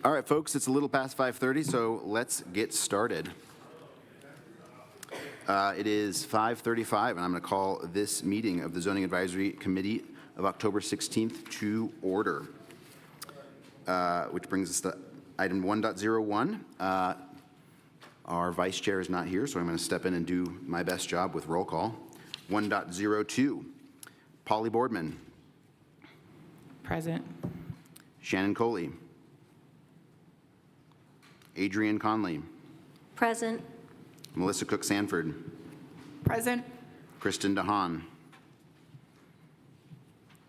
All right, folks, it's a little past 5:30, so let's get started. It is 5:35, and I'm going to call this meeting of the Zoning Advisory Committee of October 16th to order, which brings us to item 1.01. Our vice chair is not here, so I'm going to step in and do my best job with roll call. 1.02, Polly Boardman. Present. Shannon Coley. Adrienne Conley. Present. Melissa Cook-Sanford. Present. Kristen DeHaan.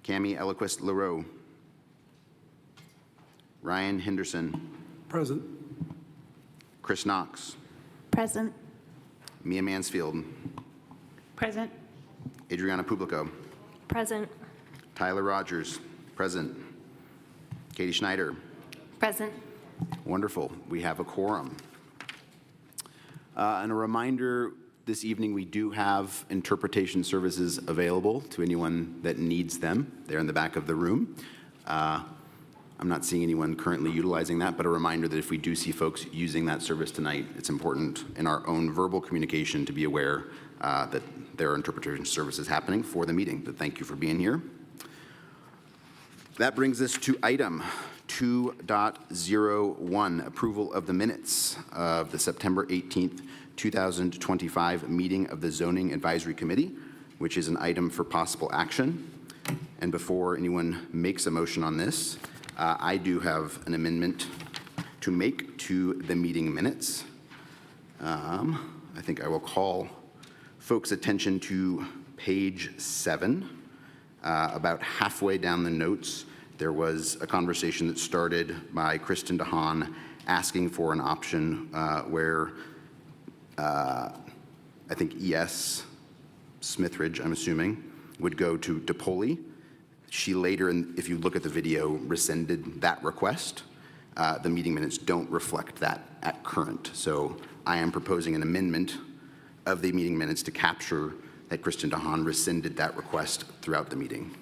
Cami Eloquist-Leroux. Ryan Henderson. Present. Chris Knox. Present. Mia Mansfield. Present. Adriana Publico. Present. Tyler Rogers. Present. Katie Schneider. Present. Wonderful. We have a quorum. And a reminder, this evening we do have interpretation services available to anyone that needs them. They're in the back of the room. I'm not seeing anyone currently utilizing that, but a reminder that if we do see folks using that service tonight, it's important in our own verbal communication to be aware that there are interpretation services happening for the meeting. But thank you for being here. That brings us to item 2.01, approval of the minutes of the September 18th, 2025 meeting of the Zoning Advisory Committee, which is an item for possible action. And before anyone makes a motion on this, I do have an amendment to make to the meeting minutes. I think I will call folks' attention to page 7. About halfway down the notes, there was a conversation that started by Kristen DeHaan asking for an option where I think E.S. Smithridge, I'm assuming, would go to DePoli. She later, if you look at the video, rescinded that request. The meeting minutes don't reflect that at current. So I am proposing an amendment of the meeting minutes to capture that Kristen DeHaan rescinded that request throughout the meeting.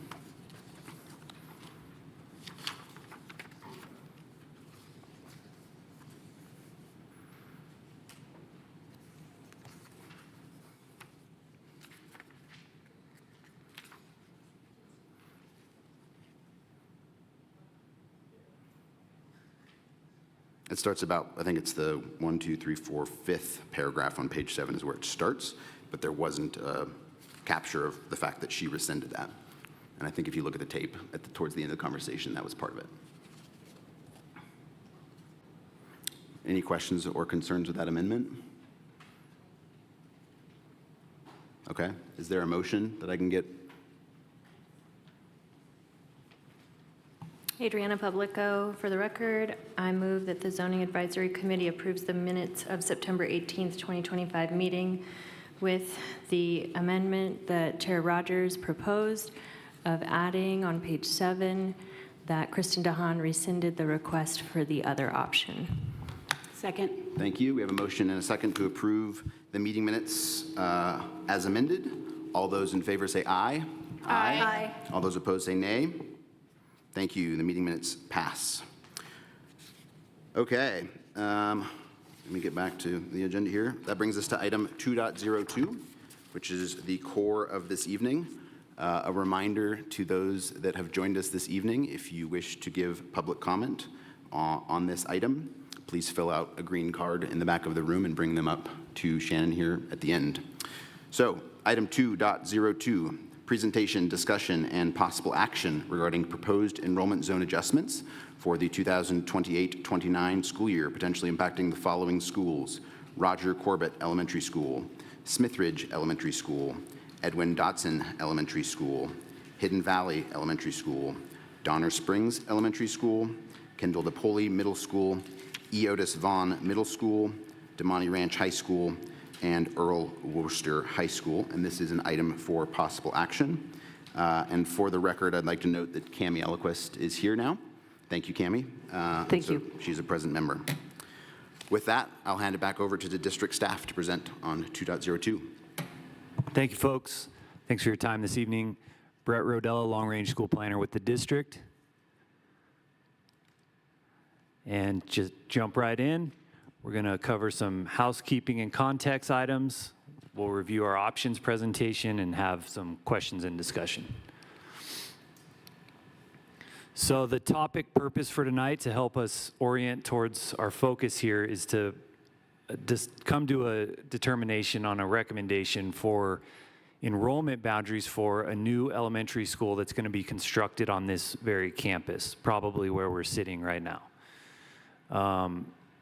It starts about, I think it's the 1, 2, 3, 4, 5th paragraph on page 7 is where it starts, but there wasn't a capture of the fact that she rescinded that. And I think if you look at the tape towards the end of the conversation, that was part of it. Any questions or concerns with that amendment? Okay. Is there a motion that I can get? Adriana Publico, for the record, I move that the Zoning Advisory Committee approves the minutes of September 18th, 2025 meeting with the amendment that Chair Rogers proposed of adding on page 7 that Kristen DeHaan rescinded the request for the other option. Second. Thank you. We have a motion and a second to approve the meeting minutes as amended. All those in favor say aye. Aye. Aye. All those opposed say nay. Thank you. The meeting minutes pass. Okay. Let me get back to the agenda here. That brings us to item 2.02, which is the core of this evening. A reminder to those that have joined us this evening, if you wish to give public comment on this item, please fill out a green card in the back of the room and bring them up to Shannon here at the end. So, item 2.02. Presentation, discussion, and possible action regarding proposed enrollment zone adjustments for the 2028-29 school year, potentially impacting the following schools: Roger Corbett Elementary School, Smithridge Elementary School, Edwin Dotson Elementary School, Hidden Valley Elementary School, Donner Springs Elementary School, Kendall DePoli Middle School, E. Otis Vaughn Middle School, DeMonte Ranch High School, and Earl Worcester High School, and this is an item for possible action. And for the record, I'd like to note that Cami Eloquist is here now. Thank you, Cami. Thank you. She's a present member. With that, I'll hand it back over to the district staff to present on 2.02. Thank you, folks. Thanks for your time this evening. Brett Rodella, Long Range School Planner with the district. and just jump right in. We're going to cover some housekeeping and context items. We'll review our options presentation and have some questions and discussion. So the topic purpose for tonight, to help us orient towards our focus here, is to just come to a determination on a recommendation for enrollment boundaries for a new elementary school that's going to be constructed on this very campus, probably where we're sitting right now.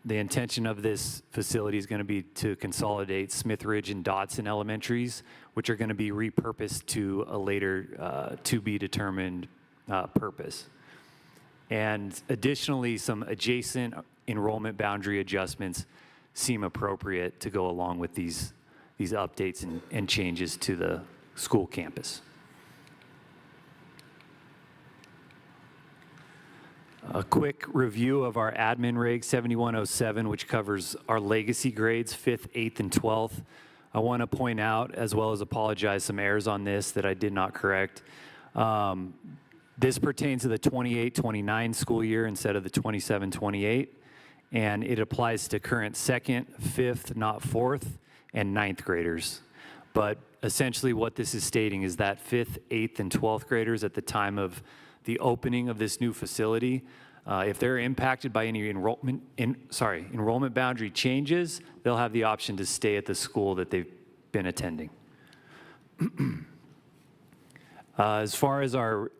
The intention of this facility is going to be to consolidate Smith Ridge and Dotson elementaries, which are going to be repurposed to a later to-be-determined purpose. And additionally, some adjacent enrollment boundary adjustments seem appropriate to go along with these updates and changes to the school campus. A quick review of our admin reg 7107, which covers our legacy grades, 5th, 8th, and 12th. I want to point out, as well as apologize, some errors on this that I did not correct. This pertains to the 28-29 school year instead of the 27-28, and it applies to current 2nd, 5th, not 4th, and 9th graders. But essentially what this is stating is that 5th, 8th, and 12th graders at the time of the opening of this new facility, if they're impacted by any enrollment boundary changes, they'll have the option to stay at the school that they've been attending. As far as our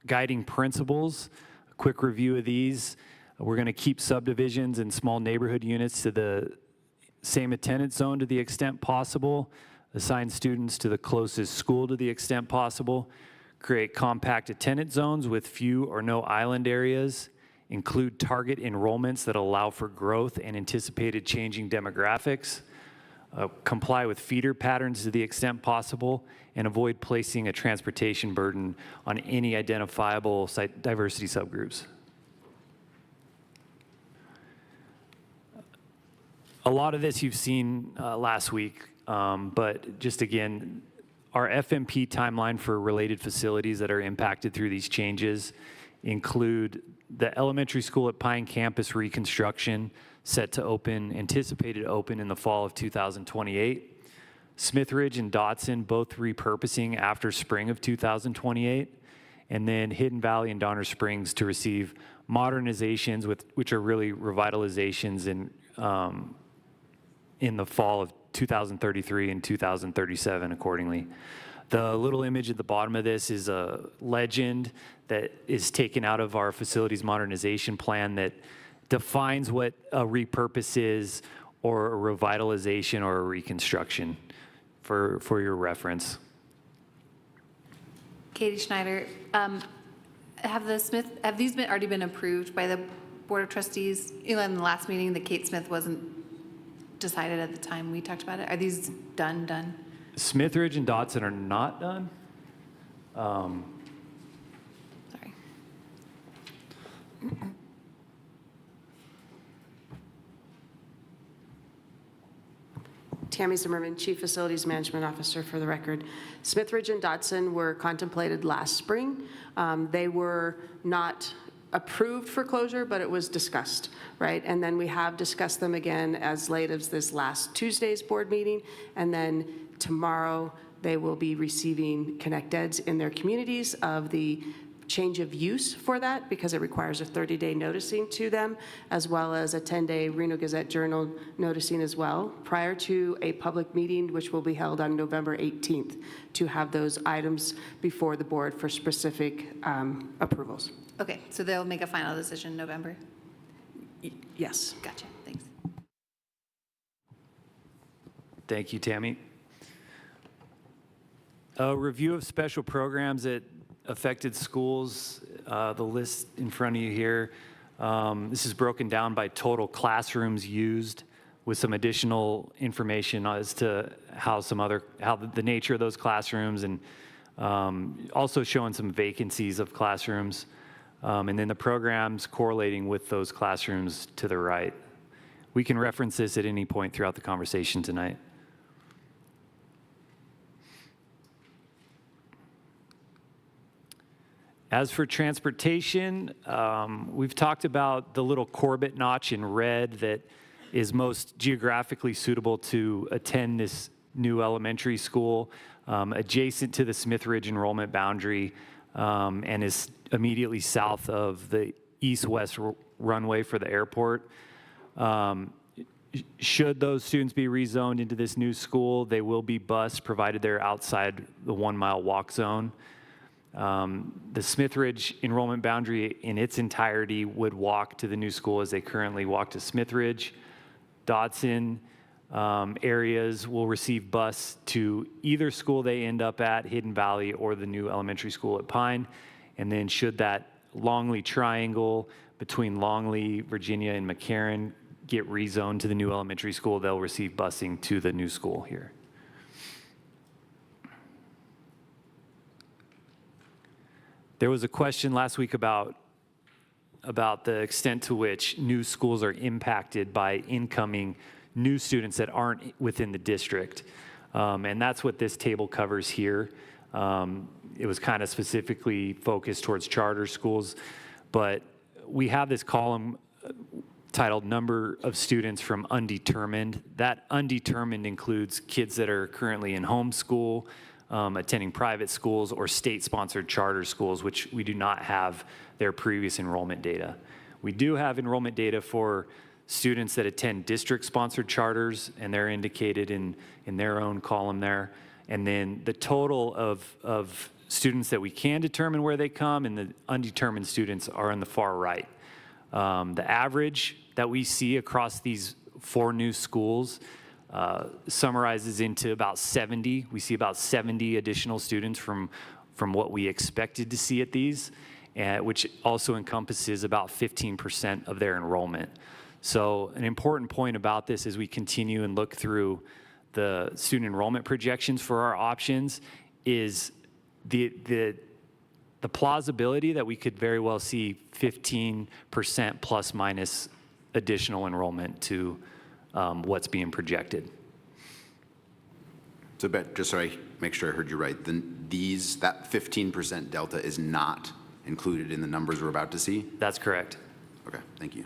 guiding principles, a quick review of these. We're going to keep subdivisions and small neighborhood units to the same attendance zone to the extent possible, assign students to the closest school to the extent possible, create compact attendance zones with few or no island areas, include target enrollments that allow for growth and anticipated changing demographics, comply with feeder patterns to the extent possible, and avoid placing a transportation burden on any identifiable site diversity subgroups. A lot of this you've seen last week, but just again, our FMP timeline for related facilities that are impacted through these changes include the elementary school at Pine Campus reconstruction set to open, anticipated to open in the fall of 2028. Smith Ridge and Dotson both repurposing after spring of 2028. And then Hidden Valley and Donner Springs to receive modernizations, which are really revitalizations in the fall of 2033 and 2037 accordingly. The little image at the bottom of this is a legend that is taken out of our facilities modernization plan that defines what a repurpose is, or a revitalization or a reconstruction for your reference. Katie Schneider, have these already been approved by the Board of Trustees? You know, in the last meeting, that Kate Smith wasn't decided at the time we talked about it. Are these done? Smith Ridge and Dotson are not done. Sorry. Tammy Zimmerman, Chief Facilities Management Officer, for the record. Smith Ridge and Dotson were contemplated last spring. They were not approved for closure, but it was discussed, right? And then we have discussed them again as late as this last Tuesday's board meeting, and then tomorrow they will be receiving Connect Eds in their communities of the change of use for that, because it requires a 30-day noticing to them, as well as a 10-day Reno Gazette Journal noticing as well, prior to a public meeting, which will be held on November 18th, to have those items before the board for specific approvals. Okay, so they'll make a final decision in November? Yes. Gotcha, thanks. Thank you, Tammy. A review of special programs at affected schools, the list in front of you here. This is broken down by total classrooms used, with some additional information as to how the nature of those classrooms, and also showing some vacancies of classrooms, and then the programs correlating with those classrooms to the right. We can reference this at any point throughout the conversation tonight. As for transportation, we've talked about the little Corbett notch in red that is most geographically suitable to attend this new elementary school, adjacent to the Smith Ridge enrollment boundary, and is immediately south of the east-west runway for the airport. Should those students be rezoned into this new school, they will be bused, provided they're outside the 1-mile walk zone. The Smith Ridge enrollment boundary in its entirety would walk to the new school as they currently walk to Smith Ridge. Dodson areas will receive bus to either school they end up at, Hidden Valley, or the new elementary school at Pine. And then should that Longley triangle between Longley, Virginia, and McCarran get rezoned to the new elementary school, they'll receive busing to the new school here. There was a question last week about the extent to which new schools are impacted by incoming new students that aren't within the district. And that's what this table covers here. It was kind of specifically focused towards charter schools, but we have this column titled Number of Students from Undetermined. That undetermined includes kids that are currently in homeschool, attending private schools, or state-sponsored charter schools, which we do not have their previous enrollment data. We do have enrollment data for students that attend district-sponsored charters, and they're indicated in their own column there. And then the total of students that we can determine where they come and the undetermined students are on the far right. The average that we see across these 4 new schools summarizes into about 70. We see about 70 additional students from what we expected to see at these, which also encompasses about 15% of their enrollment. So an important point about this as we continue and look through the student enrollment projections for our options is the plausibility that we could very well see 15% plus minus additional enrollment to what's being projected. So, just so I make sure I heard you right, then that 15% delta is not included in the numbers we're about to see? That's correct. Okay, thank you.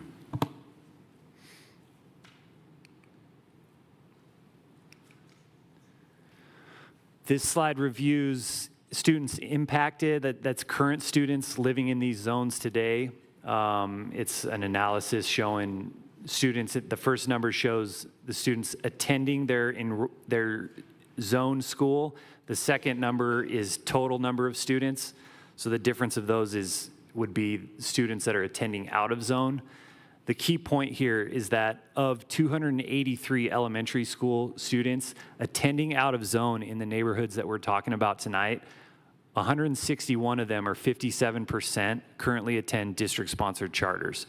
This slide reviews students impacted, that's current students living in these zones today. It's an analysis showing students, the first number shows the students attending their zone school. The second number is total number of students. So the difference of those would be students that are attending out of zone. The key point here is that of 283 elementary school students attending out of zone in the neighborhoods that we're talking about tonight, 161 of them, or 57%, currently attend district-sponsored charters.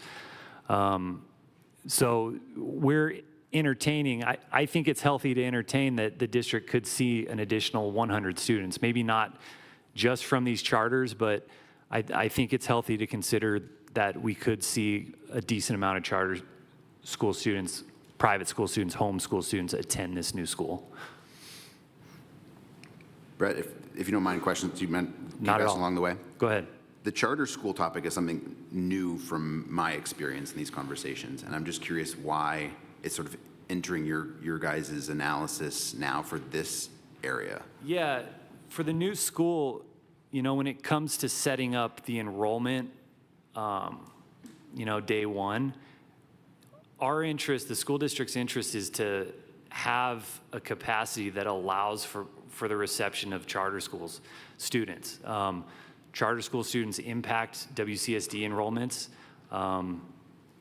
So we're entertaining, I think it's healthy to entertain that the district could see an additional 100 students, maybe not just from these charters, but I think it's healthy to consider that we could see a decent amount of charter school students, private school students, homeschool students attend this new school. Brett, if you don't mind questions you meant Not at all. along the way. Go ahead. The charter school topic is something new from my experience in these conversations, and I'm just curious why it's sort of entering your guys' analysis now for this area. Yeah, for the new school, when it comes to setting up the enrollment, day one, our interest, the school district's interest, is to have a capacity that allows for the reception of charter schools students. Charter school students impact WCSD enrollments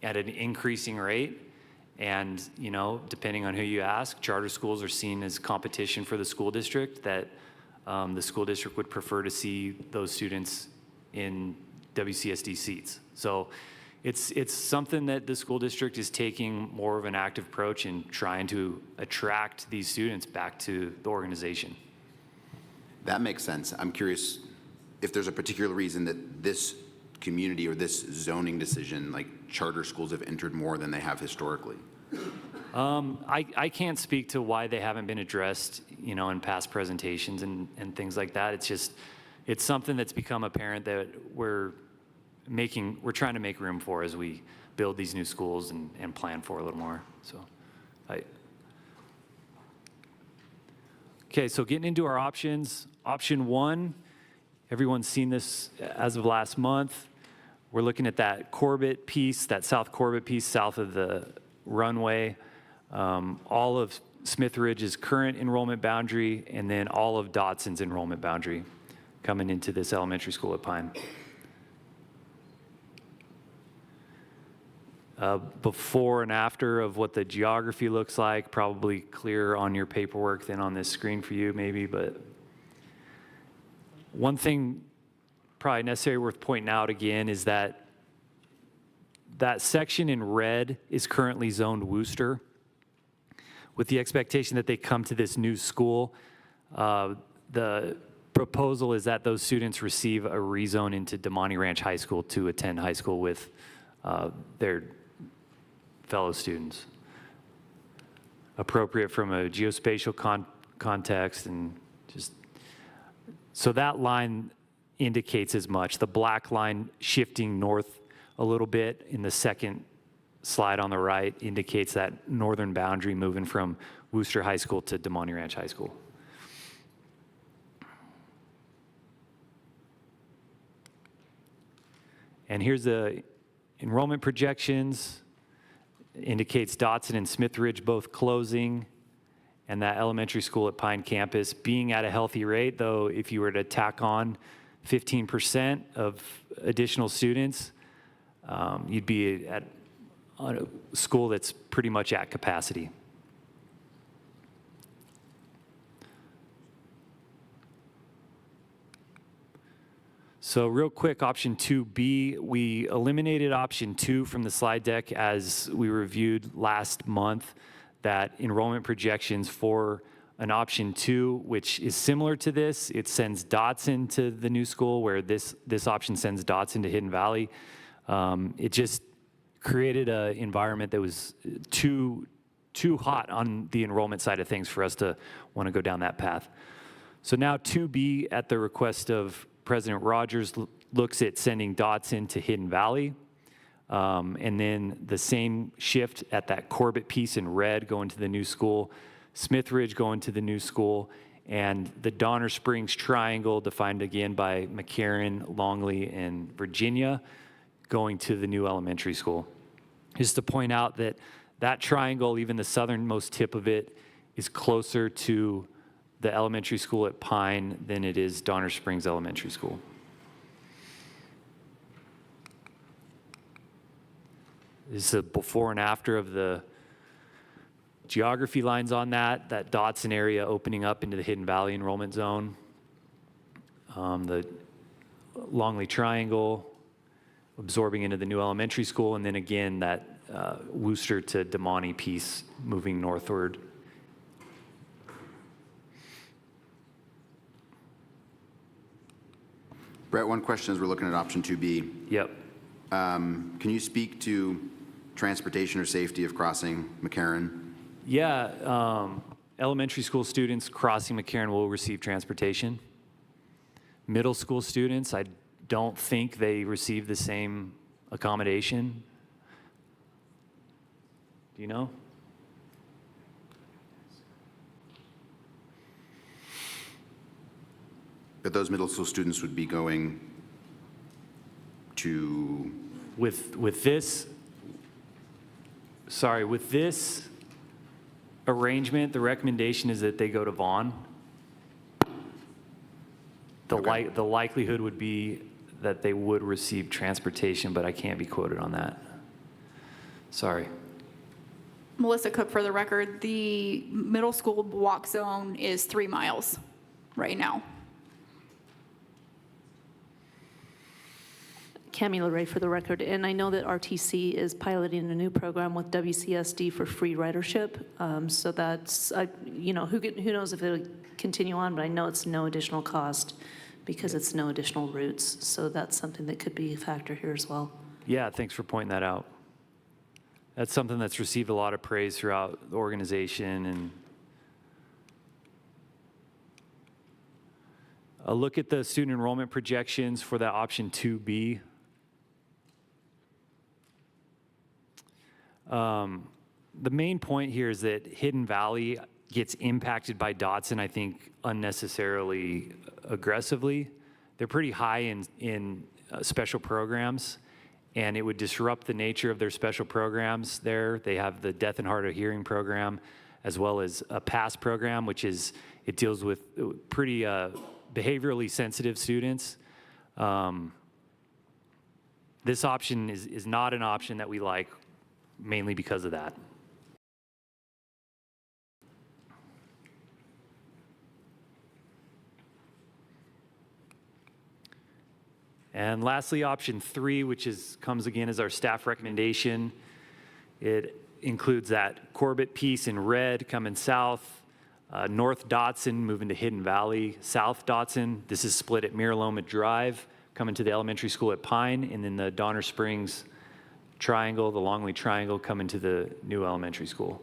at an increasing rate. And, depending on who you ask, charter schools are seen as competition for the school district, that the school district would prefer to see those students in WCSD seats. So it's something that the school district is taking more of an active approach in trying to attract these students back to the organization. That makes sense. I'm curious if there's a particular reason that this community or this zoning decision, like charter schools, have entered more than they have historically. I can't speak to why they haven't been addressed, in past presentations and things like that. It's just, it's something that's become apparent that we're trying to make room for as we build these new schools and plan for a little more. Okay, so getting into our options. Option 1, everyone's seen this as of last month. We're looking at that Corbett piece, that South Corbett piece south of the runway. All of Smith Ridge's current enrollment boundary, and then all of Dotson's enrollment boundary coming into this elementary school at Pine. Before and after of what the geography looks like, probably clearer on your paperwork than on this screen for you maybe, but one thing probably necessary worth pointing out again is that that section in red is currently zoned Wooster. With the expectation that they come to this new school, the proposal is that those students receive a rezone into Damani Ranch High School to attend high school with their fellow students. Appropriate from a geospatial context, and just, so that line indicates as much. The black line shifting north a little bit in the second slide on the right indicates that northern boundary moving from Wooster High School to Damani Ranch High School. And here's the enrollment projections. Indicates Dotson and Smith Ridge both closing, and that elementary school at Pine campus being at a healthy rate, though if you were to tack on 15% of additional students, you'd be at a school that's pretty much at capacity. So real quick, option 2B, we eliminated option 2 from the slide deck as we reviewed last month, that enrollment projections for an option 2, which is similar to this. It sends Dotson to the new school, where this option sends Dotson to Hidden Valley. It just created an environment that was too hot on the enrollment side of things for us to want to go down that path. So now 2B, at the request of President Rogers, looks at sending Dotson to Hidden Valley. And then the same shift at that Corbett piece in red going to the new school, Smith Ridge going to the new school, and the Donner Springs Triangle, defined again by McCarran, Longley, and Virginia, going to the new elementary school. Just to point out that that triangle, even the southernmost tip of it, is closer to the elementary school at Pine than it is Donner Springs Elementary School. This is a before and after of the geography lines on that Dotson area opening up into the Hidden Valley enrollment zone. The Longley Triangle absorbing into the new elementary school, and then again that Wooster to Damani piece moving northward. Brett, one question as we're looking at option 2B. Yep. Can you speak to transportation or safety of crossing McCarran? Yeah, elementary school students crossing McCarran will receive transportation. Middle school students, I don't think they receive the same accommodation. Do you know? But those middle school students would be going to... With this arrangement, the recommendation is that they go to Vaughn. Okay. The likelihood would be that they would receive transportation, but I can't be quoted on that. Sorry. Melissa Cook, for the record, the middle school walk zone is 3 miles right now. Cami LeRae for the record, and I know that RTC is piloting a new program with WCSD for free ridership. So that's, who knows if it'll continue on, but I know it's no additional cost because it's no additional routes. So that's something that could be a factor here as well. Yeah, thanks for pointing that out. That's something that's received a lot of praise throughout the organization, A look at the student enrollment projections for that option 2B. The main point here is that Hidden Valley gets impacted by Dotson, I think, unnecessarily aggressively. They're pretty high in special programs, and it would disrupt the nature of their special programs there. They have the deaf and hard of hearing program, as well as a PASS program, which is, it deals with pretty behaviorally sensitive students. This option is not an option that we like, mainly because of that. And lastly, option 3, which comes again as our staff recommendation. It includes that Corbett piece in red coming south, North Dotson moving to Hidden Valley, South Dotson. This is split at Miraloma Drive, coming to the elementary school at Pine, and then the Donner Springs Triangle, the Longley Triangle, coming to the new elementary school.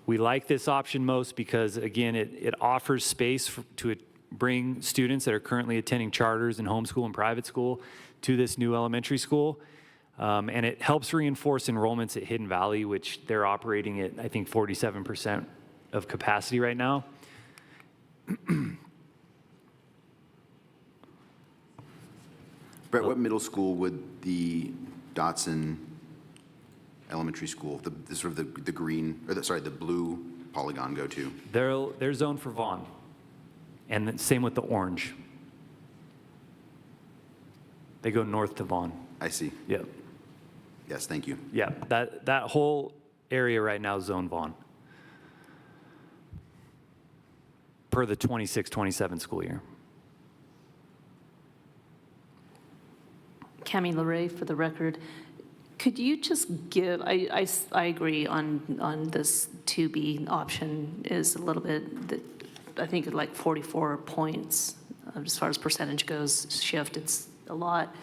We like this option most because, again, it offers space to bring students that are currently attending charters and homeschool and private school to this new elementary school. And it helps reinforce enrollments at Hidden Valley, which they're operating at, I think, 47% of capacity right now. Brett, what middle school would the Dotson Elementary School, the sort of the green, or the blue polygon go to? They're zoned for Vaughn. And the same with the orange. They go north to Vaughn. I see. Yep. Yes, thank you. Yeah, that whole area right now is zone Vaughn. Per the 26-27 school year. Cami LeRae, for the record, could you just give, I agree on this 2B option is a little bit, I think like 44 points as far as percentage goes, shift, it's a lot.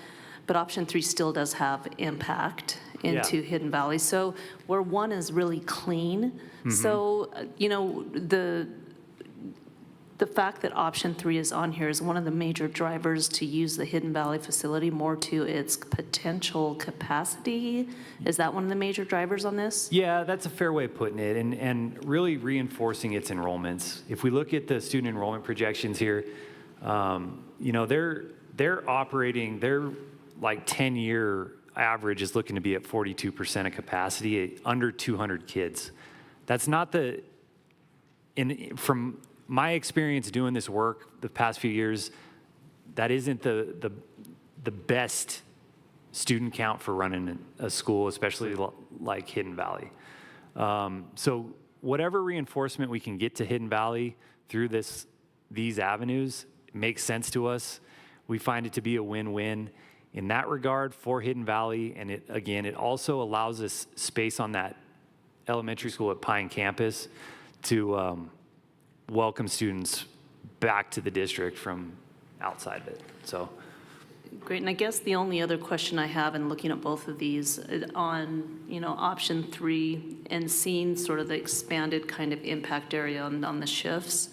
But option 3 still does have impact into Hidden Valley. So where 1 is really clean, so, you know, the fact that option 3 is on here is one of the major drivers to use the Hidden Valley facility more to its potential capacity. Is that one of the major drivers on this? Yeah, that's a fair way of putting it, and really reinforcing its enrollments. If we look at the student enrollment projections here, you know, they're operating, their like 10-year average is looking to be at 42% of capacity, at under 200 kids. That's not from my experience doing this work the past few years, that isn't the best student count for running a school, especially like Hidden Valley. So whatever reinforcement we can get to Hidden Valley through these avenues makes sense to us. We find it to be a win-win in that regard for Hidden Valley, and it also allows us space on that elementary school at Pine campus to welcome students back to the district from outside of it. So, Great, and I guess the only other question I have in looking at both of these on, you know, option 3 and seeing sort of the expanded kind of impact area on the shifts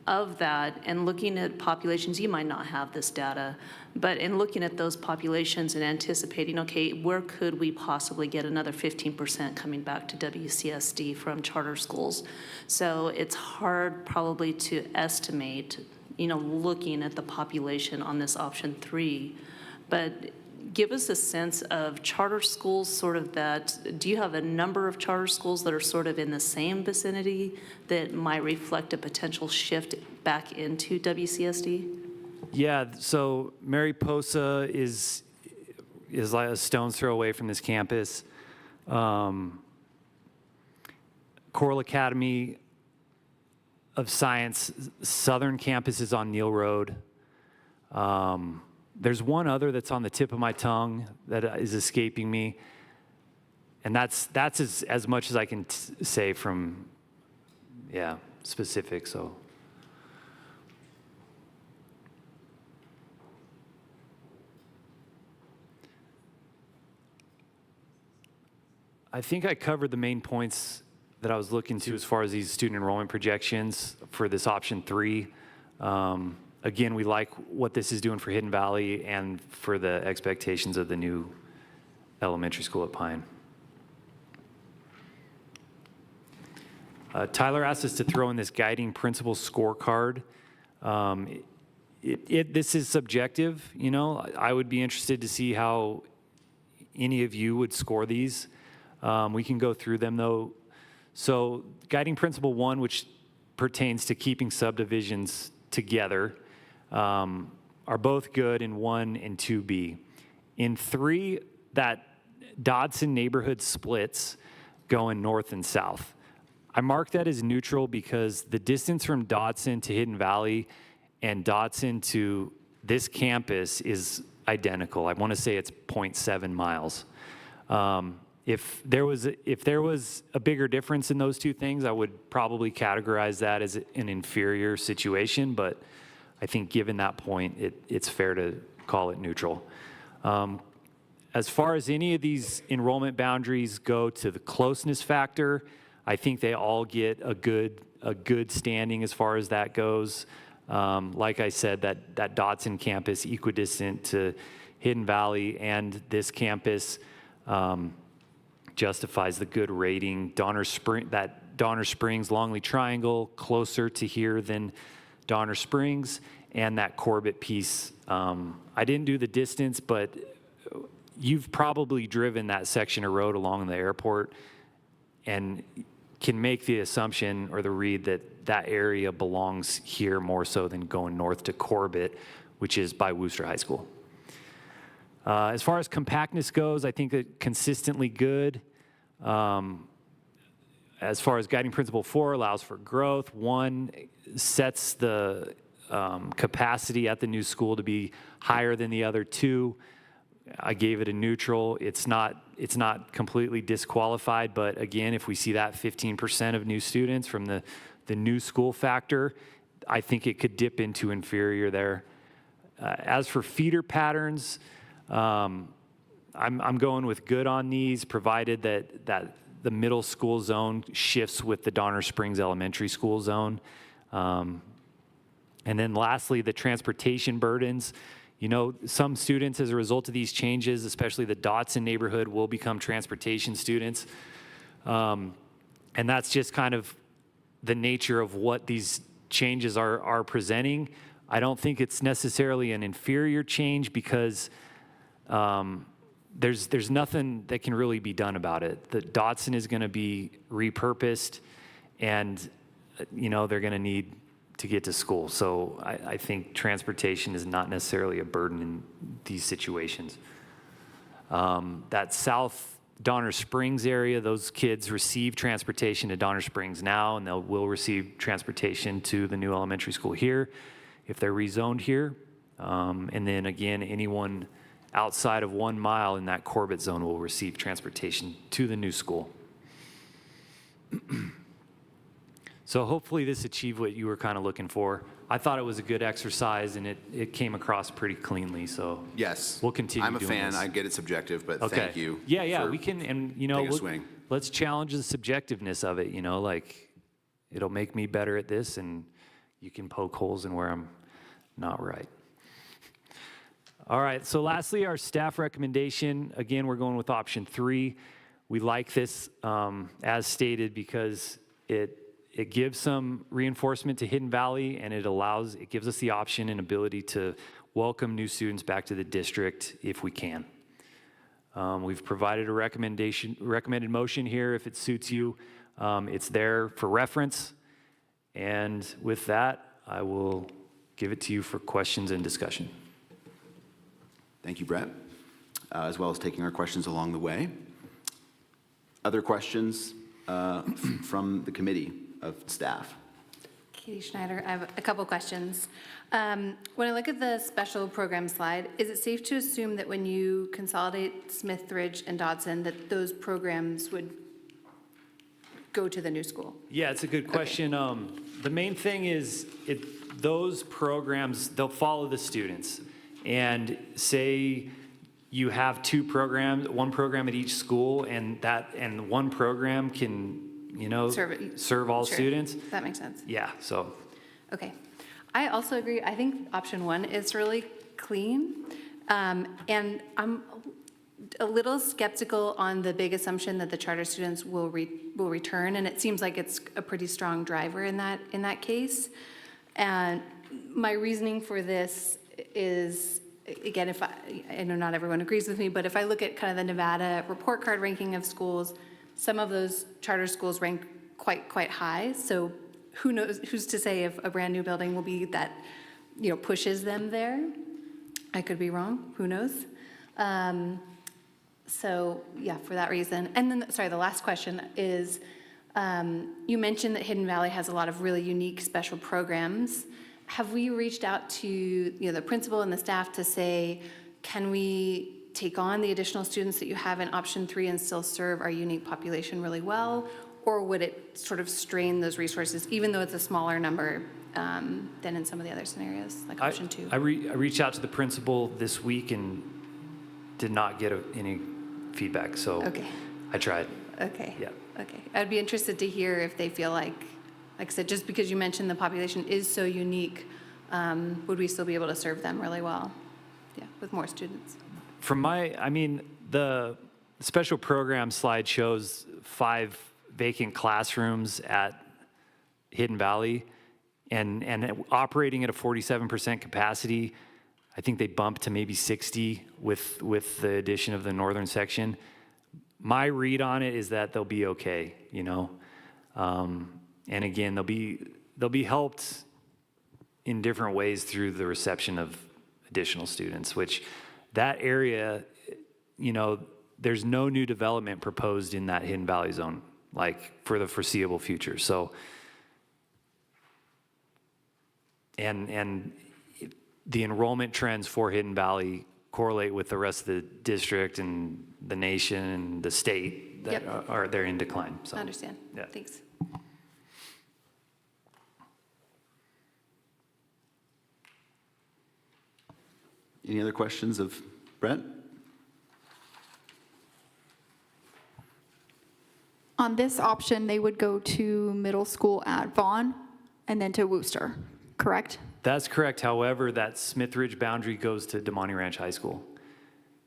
of that, and looking at populations, you might not have this data, but in looking at those populations and anticipating, okay, where could we possibly get another 15% coming back to WCSD from charter schools? So it's hard probably to estimate, you know, looking at the population on this option 3, but give us a sense of charter schools, sort of that, do you have a number of charter schools that are sort of in the same vicinity that might reflect a potential shift back into WCSD? yeah, so Mariposa is like a stone's throw away from this campus. Coral Academy of Science Southern Campus is on Neal Road. There's one other that's on the tip of my tongue that is escaping me, and that's as much as I can say from, specific. So I think I covered the main points that I was looking to as far as these student enrollment projections for this option 3. Again, we like what this is doing for Hidden Valley and for the expectations of the new elementary school at Pine. Tyler asked us to throw in this guiding principle scorecard. This is subjective, you know. I would be interested to see how any of you would score these. We can go through them though. So guiding principle 1, which pertains to keeping subdivisions together, are both good in 1 and 2B. In 3, that Dodson neighborhood splits going north and south. I mark that as neutral because the distance from Dodson to Hidden Valley and Dodson to this campus is identical. I want to say it's 0.7 miles. If there was a bigger difference in those two things, I would probably categorize that as an inferior situation, but I think given that point, it's fair to call it neutral. As far as any of these enrollment boundaries go to the closeness factor, I think they all get a good standing as far as that goes. Like I said, that Dodson campus equidistant to Hidden Valley and this campus justifies the good rating. Donner Springs Longley Triangle closer to here than Donner Springs, and that Corbett piece. I didn't do the distance, but you've probably driven that section of road along the airport and can make the assumption or the read that that area belongs here more so than going north to Corbett, which is by Wooster High School. As far as compactness goes, I think that consistently good. As far as guiding principle 4 allows for growth, 1 sets the capacity at the new school to be higher than the other 2. I gave it a neutral. It's not completely disqualified, but again, if we see that 15% of new students from the new school factor, I think it could dip into inferior there. As for feeder patterns, I'm going with good on these, provided that the middle school zone shifts with the Donner Springs Elementary School zone. And then lastly, the transportation burdens. You know, some students, as a result of these changes, especially the Dodson neighborhood, will become transportation students. And that's just kind of the nature of what these changes are presenting. I don't think it's necessarily an inferior change because there's nothing that can really be done about it. The Dodson is going to be repurposed, and you know they're going to need to get to school. So I think transportation is not necessarily a burden in these situations. That South Donner Springs area, those kids receive transportation to Donner Springs now, and will receive transportation to the new elementary school here if they're rezoned here. And then again, anyone outside of 1 mile in that Corbett zone will receive transportation to the new school. So hopefully this achieved what you were kind of looking for. I thought it was a good exercise, and it came across pretty cleanly, so. Yes. We'll continue I'm a doing fan. this. I get it subjective, but Okay. thank you. Yeah, for we can, and you know, taking a swing. let's challenge the subjectiveness of it, you know, like it'll make me better at this, and you can poke holes in where I'm not right. All right, so lastly, our staff recommendation, again, we're going with option 3. We like this as stated because it gives some reinforcement to Hidden Valley, and it gives us the option and ability to welcome new students back to the district if we can. We've provided a recommended motion here if it suits you. It's there for reference. And with that, I will give it to you for questions and discussion. Thank you, Brett, as well as taking our questions along the way. Other questions from the committee of staff? Katie Schneider, I have a couple questions. When I look at the special program slide, is it safe to assume that when you consolidate Smithridge and Dodson, that those programs would go to the new school? Yeah, it's a good question. The main thing is those programs, they'll follow the students. And say you have 2 programs, 1 program at each school, and one program can, serve all Sure. students. That makes sense. Yeah, so. Okay. I also agree. I think option one is really clean. And I'm a little skeptical on the big assumption that the charter students will return. And it seems like it's a pretty strong driver in that case. And my reasoning for this is, again, I know not everyone agrees with me, but if I look at kind of the Nevada report card ranking of schools, some of those charter schools rank quite high. So who knows, who's to say if a brand new building will be that, pushes them there? I could be wrong, who knows? So yeah, for that reason. And then, sorry, the last question is, you mentioned that Hidden Valley has a lot of really unique special programs. Have we reached out to the principal and the staff to say, can we take on the additional students that you have in option 3 and still serve our unique population really well? Or would it sort of strain those resources, even though it's a smaller number than in some of the other scenarios, like option 2? I reached out to the principal this week and did not get any feedback, so Okay. I tried. Okay. Yeah. Okay. I'd be interested to hear if they feel like I said, just because you mentioned the population is so unique, would we still be able to serve them really well? Yeah, with more students. The special program slide shows 5 vacant classrooms at Hidden Valley, and operating at a 47% capacity. I think they bumped to maybe 60 with the addition of the northern section. My read on it is that they'll be okay, and again, they'll be helped in different ways through the reception of additional students, which that area, there's no new development proposed in that Hidden Valley zone, like for the foreseeable future. So, and the enrollment trends for Hidden Valley correlate with the rest of the district and the nation and the state that Yep. they're in decline. So, I understand. Yeah. Thanks. Any other questions of Brett? On this option, they would go to middle school at Vaughn and then to Wooster, correct? That's correct. However, that Smith Ridge boundary goes to Demonte Ranch High School.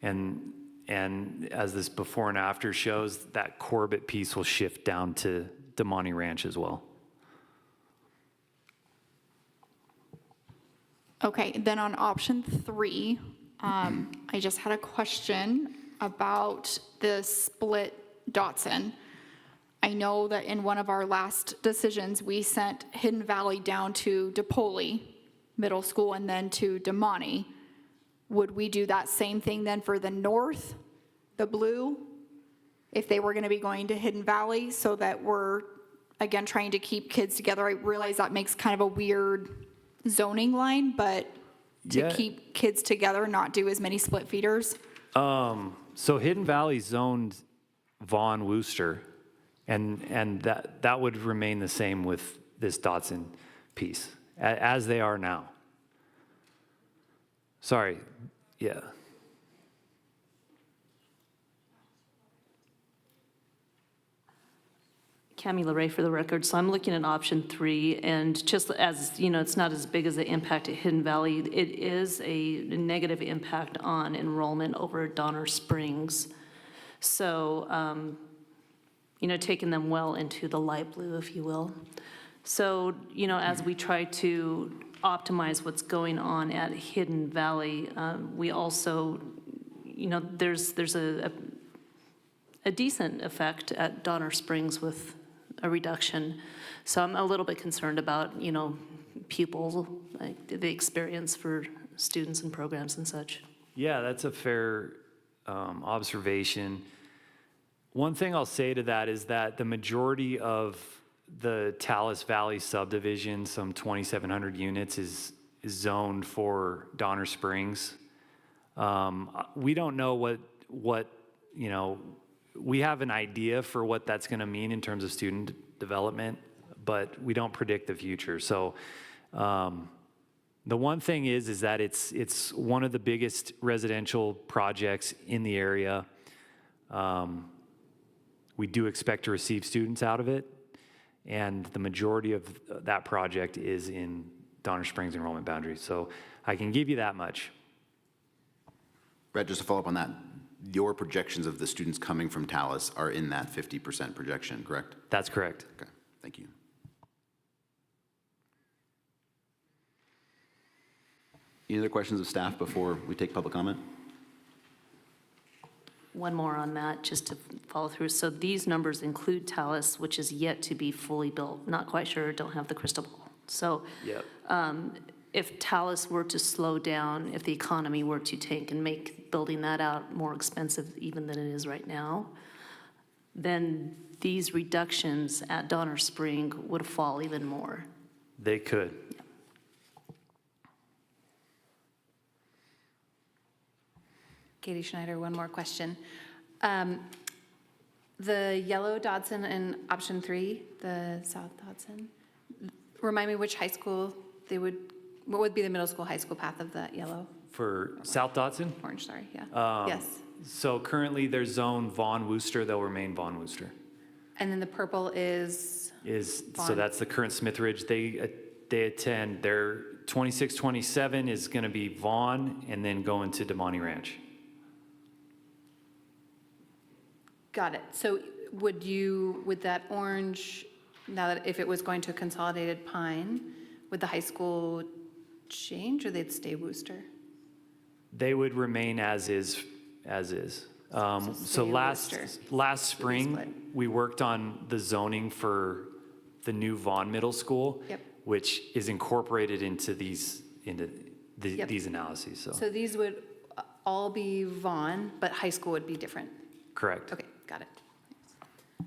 And as this before and after shows, that Corbett piece will shift down to Demonte Ranch as well. Okay, then on option 3, I just had a question about the split Dotson. I know that in one of our last decisions, we sent Hidden Valley down to DePoli Middle School and then to Demonte. Would we do that same thing then for the north, the blue, if they were going to be going to Hidden Valley, so that we're, again, trying to keep kids together? I realize that makes kind of a weird zoning line, but to Yeah. keep kids together, not do as many split feeders? So Hidden Valley zoned Vaughn Wooster, and that would remain the same with this Dotson piece, as they are now. Sorry, yeah. Cami LeRae for the record. So I'm looking at option 3, and just as, it's not as big as the impact at Hidden Valley. It is a negative impact on enrollment over at Donner Springs. So, taking them well into the light blue, if you will. So, as we try to optimize what's going on at Hidden Valley, we also, there's a decent effect at Donner Springs with a reduction. So I'm a little bit concerned about, pupils, like the experience for students and programs and such. Yeah, that's a fair observation. One thing I'll say to that is that the majority of the Talus Valley subdivision, some 2,700 units, is zoned for Donner Springs. We don't know what we have an idea for what that's going to mean in terms of student development, but we don't predict the future. So the one thing is that it's one of the biggest residential projects in the area. We do expect to receive students out of it, and the majority of that project is in Donner Springs enrollment boundary. So I can give you that much. Brett, just to follow up on that, your projections of the students coming from Tallis are in that 50% projection, correct? That's correct. Okay, thank you. Any other questions of staff before we take public comment? One more on that, just to follow through. So these numbers include Tallis, which is yet to be fully built. Not quite sure, don't have the crystal ball. So Yep. if Tallis were to slow down, if the economy were to tank and make building that out more expensive even than it is right now, then these reductions at Donner Spring would fall even more. They could. Katie Schneider, one more question. The yellow Dodson in option 3, the South Dodson, remind me which high school what would be the middle school, high school path of that yellow? For South Dodson, Orange, sorry, yeah. Yes. so currently their zone Vaughan Wooster, they'll remain Vaughan Wooster. And then the purple is, So Vaughan. that's the current Smith Ridge. They attend, their 26-27 is going to be Vaughan and then go into Damani Ranch. got it. So would that orange, now that if it was going to a consolidated Pine, would the high school change or they'd stay Wooster? They would remain as is. So stay last Wooster. spring, split. we worked on the zoning for the new Vaughan Middle School, Yep. which is incorporated into these Yep. these analyses. So these would all be Vaughan, but high school would be different? Correct. Okay, got it.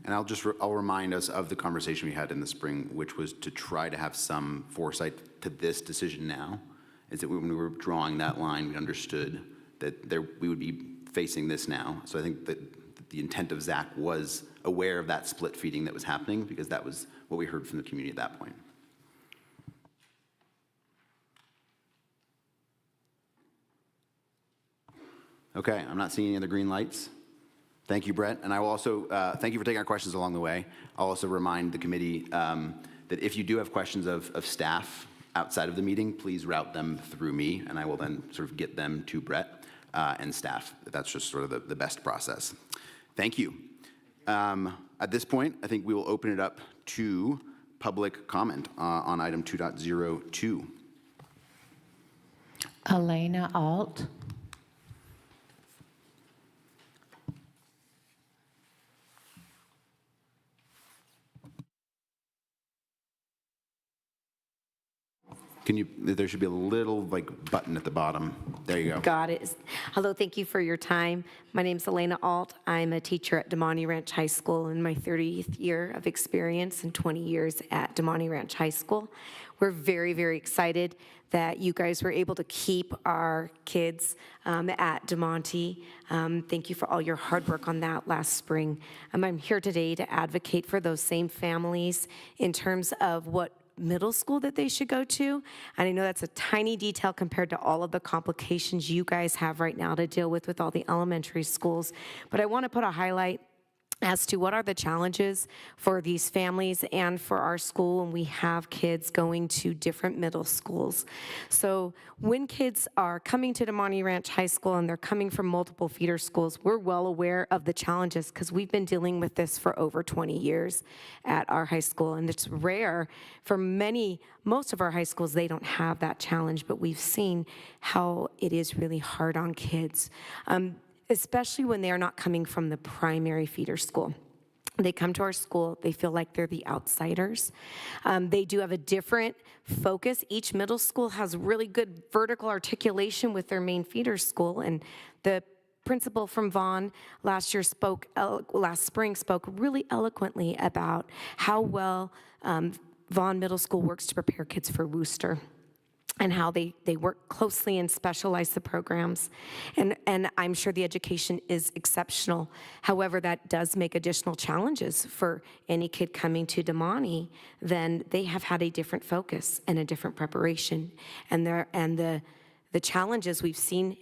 And I'll remind us of the conversation we had in the spring, which was to try to have some foresight to this decision now, is that when we were drawing that line, we understood that we would be facing this now. So I think that the intent of Zach was aware of that split feeding that was happening, because that was what we heard from the community at that point. Okay, I'm not seeing any other green lights. Thank you, Brett. And I will also, thank you for taking our questions along the way. I'll also remind the committee that if you do have questions of staff outside of the meeting, please route them through me, and I will then sort of get them to Brett and staff. That's just sort of the best process. Thank you. At this point, I think we will open it up to public comment on item 2.02. Elena Alt. There should be a little button at the bottom. There you go. Got it. Hello, thank you for your time. My name's Elena Alt. I'm a teacher at Damani Ranch High School in my 30th year of experience and 20 years at Damani Ranch High School. We're very, very excited that you guys were able to keep our kids at DeMonte. Thank you for all your hard work on that last spring. I'm here today to advocate for those same families in terms of what middle school that they should go to. And I know that's a tiny detail compared to all of the complications you guys have right now to deal with all the elementary schools. But I want to put a highlight as to what are the challenges for these families and for our school when we have kids going to different middle schools. So when kids are coming to Damani Ranch High School and they're coming from multiple feeder schools, we're well aware of the challenges because we've been dealing with this for over 20 years at our high school. And it's rare for most of our high schools, they don't have that challenge, but we've seen how it is really hard on kids. Especially when they are not coming from the primary feeder school. They come to our school, they feel like they're the outsiders. They do have a different focus. Each middle school has really good vertical articulation with their main feeder school, and the principal from Vaughan last spring spoke really eloquently about how well Vaughan Middle School works to prepare kids for Wooster, and how they work closely and specialize the programs. And I'm sure the education is exceptional. However, that does make additional challenges for any kid coming to Damani. Then they have had a different focus and a different preparation. And the the challenges we've seen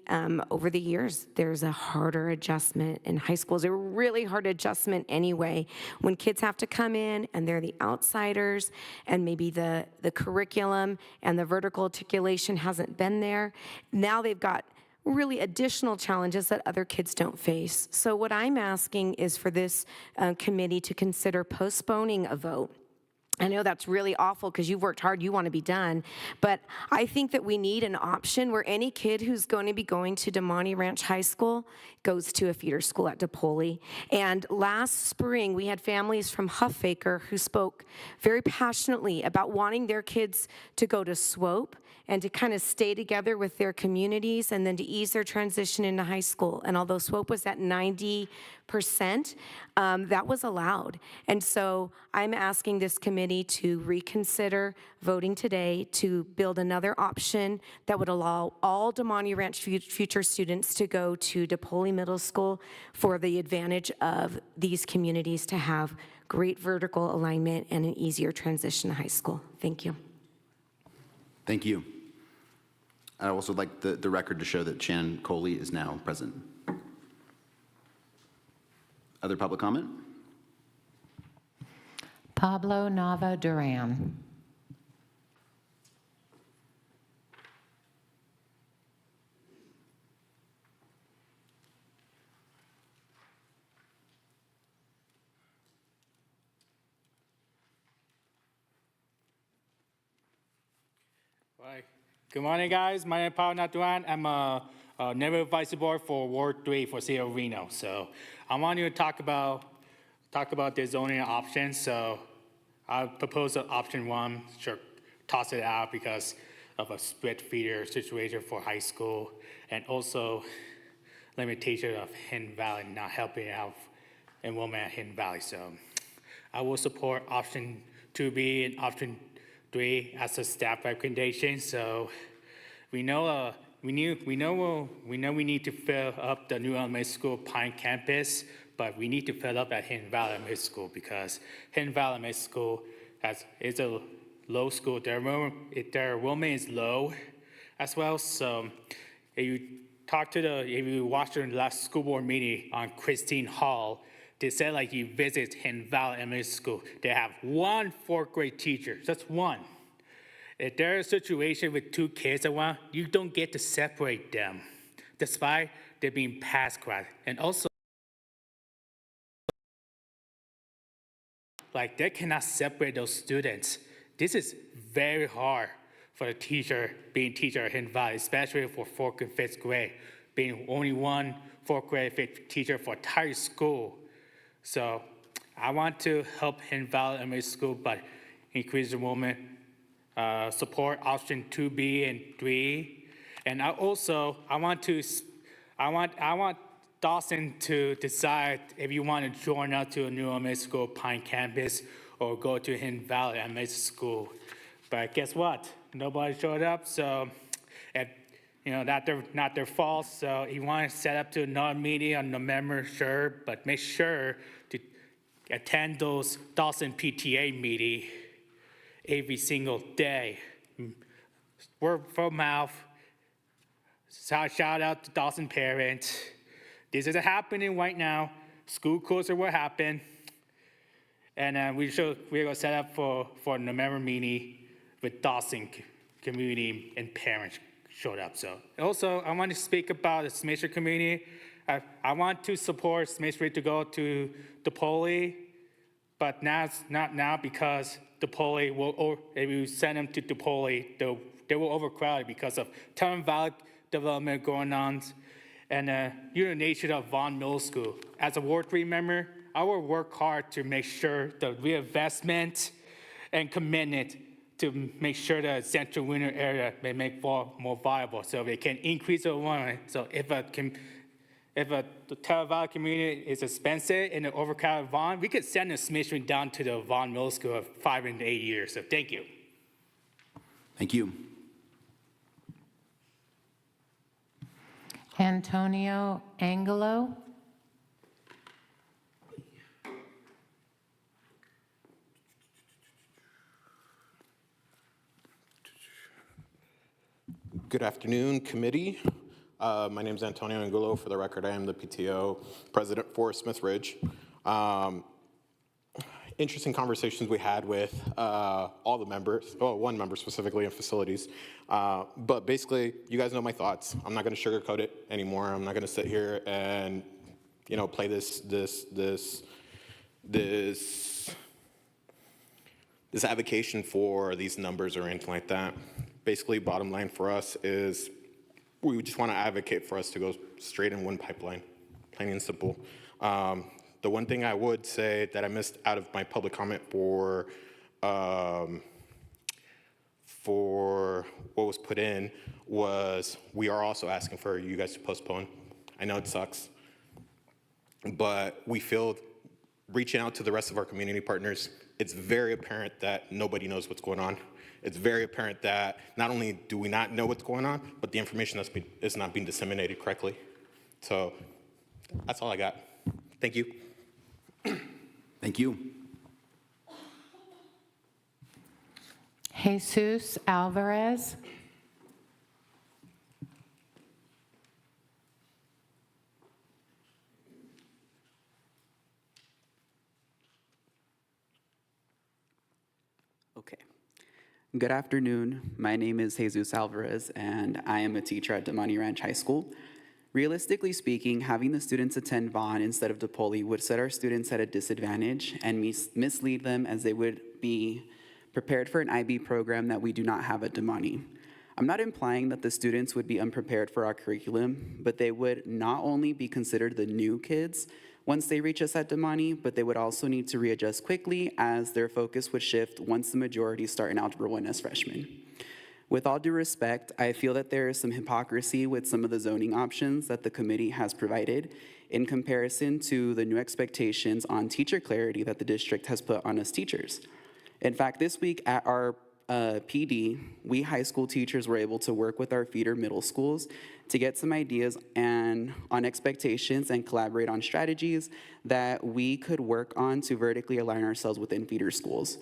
over the years. There's a harder adjustment in high schools, a really hard adjustment anyway, when kids have to come in and they're the outsiders, and maybe the curriculum and the vertical articulation hasn't been there. Now they've got really additional challenges that other kids don't face. So what I'm asking is for this committee to consider postponing a vote. I know that's really awful because you've worked hard, you want to be done, but I think that we need an option where any kid who's going to be going to Damani Ranch High School goes to a feeder school at DePoli. And last spring, we had families from Huffaker who spoke very passionately about wanting their kids to go to Swope and to kind of stay together with their communities and then to ease their transition into high school. And although Swope was at 90%, that was allowed. And so I'm asking this committee to reconsider voting today to build another option that would allow all Damani Ranch future students to go to DePoli Middle School for the advantage of these communities to have great vertical alignment and an easier transition to high school. Thank you. Thank you. I'd also like the record to show that Chan Coley is now present. Other public comment? Pablo Nava Duran. Right. Good morning, guys. My name is Pablo Natuan. I'm a neighborhood vice board for Ward 3 for City of Reno. So I want to talk about the zoning options. So I propose option 1, sure, toss it out because of a split feeder situation for high school, and also limitation of Hidden Valley not helping out enrollment at Hidden Valley. So I will support option 2B and option 3 as a staff recommendation. So we know we need to fill up the new elementary school Pine campus, but we need to fill up at Hidden Valley Elementary School because Hidden Valley Elementary School is a low school. Their enrollment is low as well. So if you watch the last school board meeting on Christine Hall, they said like you visit Hidden Valley Elementary School, they have one 4th grade teacher, just one. If there's a situation with 2 kids at one, you don't get to separate them, despite they being past grad. And also, like they cannot separate those students. This is very hard for a teacher, being teacher at Hidden Valley, especially for 4th and 5th grade, being only one 4th grade 5th teacher for entire school. So I want to help Hidden Valley Elementary School, but increase enrollment, support option 2B and 3. And I want Dawson to decide if you want to join us to a new elementary school Pine campus or go to Hidden Valley Elementary School. But guess what? Nobody showed up, so not their fault. So you want to set up to another meeting on November, sure, but make sure to attend those Dawson PTA meeting every single day. Word from mouth. Shout out to Dawson parents. This is happening right now. School closure will happen. And we're going to set up for a November meeting with Dawson community and parents showed up. So also, I want to speak about the Smith Street community. I want to support Smith Street to go to DePoli, but not now because DePoli will, if you send them to DePoli, they will overcrowd it because of Town Valley development going on and urination of Vaughn Middle School. As a Ward 3 member, I will work hard to make sure the reinvestment and commitment to make sure the central winter area may make more viable so they can increase the enrollment. So if the Town Valley community is expensive in the overcrowded Vaughn, we could send a Smith Street down to the Vaughn Middle School of 5 and 8 years. So thank you. Thank you. Antonio Angelo. Good afternoon, committee. My name is Antonio Angulo. For the record, I am the PTO president for Smith Ridge. Interesting conversations we had with all the members, well, one member specifically in facilities. But basically, you guys know my thoughts. I'm not going to sugarcoat it anymore. I'm not going to sit here and, play this avocation for these numbers or anything like that. Basically, bottom line for us is we just want to advocate for us to go straight in one pipeline, plain and simple. The one thing I would say that I missed out of my public comment for what was put in was we are also asking for you guys to postpone. I know it sucks, but we feel reaching out to the rest of our community partners, it's very apparent that nobody knows what's going on. It's very apparent that not only do we not know what's going on, but the information is not being disseminated correctly. So that's all I got. Thank you. Thank you. Jesus Alvarez. Okay. Good afternoon. My name is Jesus Alvarez, and I am a teacher at Damani Ranch High School. Realistically speaking, having the students attend Vaughn instead of DePoli would set our students at a disadvantage and mislead them as they would be prepared for an IB program that we do not have at Damani. I'm not implying that the students would be unprepared for our curriculum, but they would not only be considered the new kids once they reach us at Damani, but they would also need to readjust quickly as their focus would shift once the majority start in Algebra 1 as freshmen. With all due respect, I feel that there is some hypocrisy with some of the zoning options that the committee has provided in comparison to the new expectations on teacher clarity that the district has put on us teachers. In fact, this week at our PD, we high school teachers were able to work with our feeder middle schools to get some ideas on expectations and collaborate on strategies that we could work on to vertically align ourselves within feeder schools.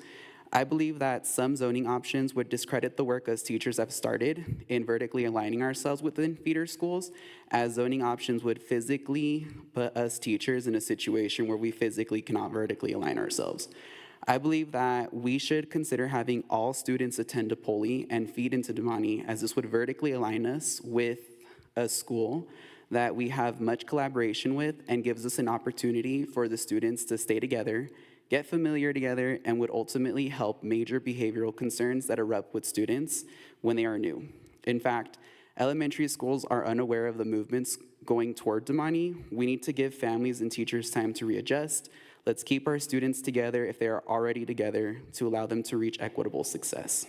I believe that some zoning options would discredit the work us teachers have started in vertically aligning ourselves within feeder schools, as zoning options would physically put us teachers in a situation where we physically cannot vertically align ourselves. I believe that we should consider having all students attend DePoli and feed into Damani, as this would vertically align us with a school that we have much collaboration with and gives us an opportunity for the students to stay together, get familiar together, and would ultimately help major behavioral concerns that erupt with students when they are new. In fact, elementary schools are unaware of the movements going toward Damani. We need to give families and teachers time to readjust. Let's keep our students together if they are already together to allow them to reach equitable success.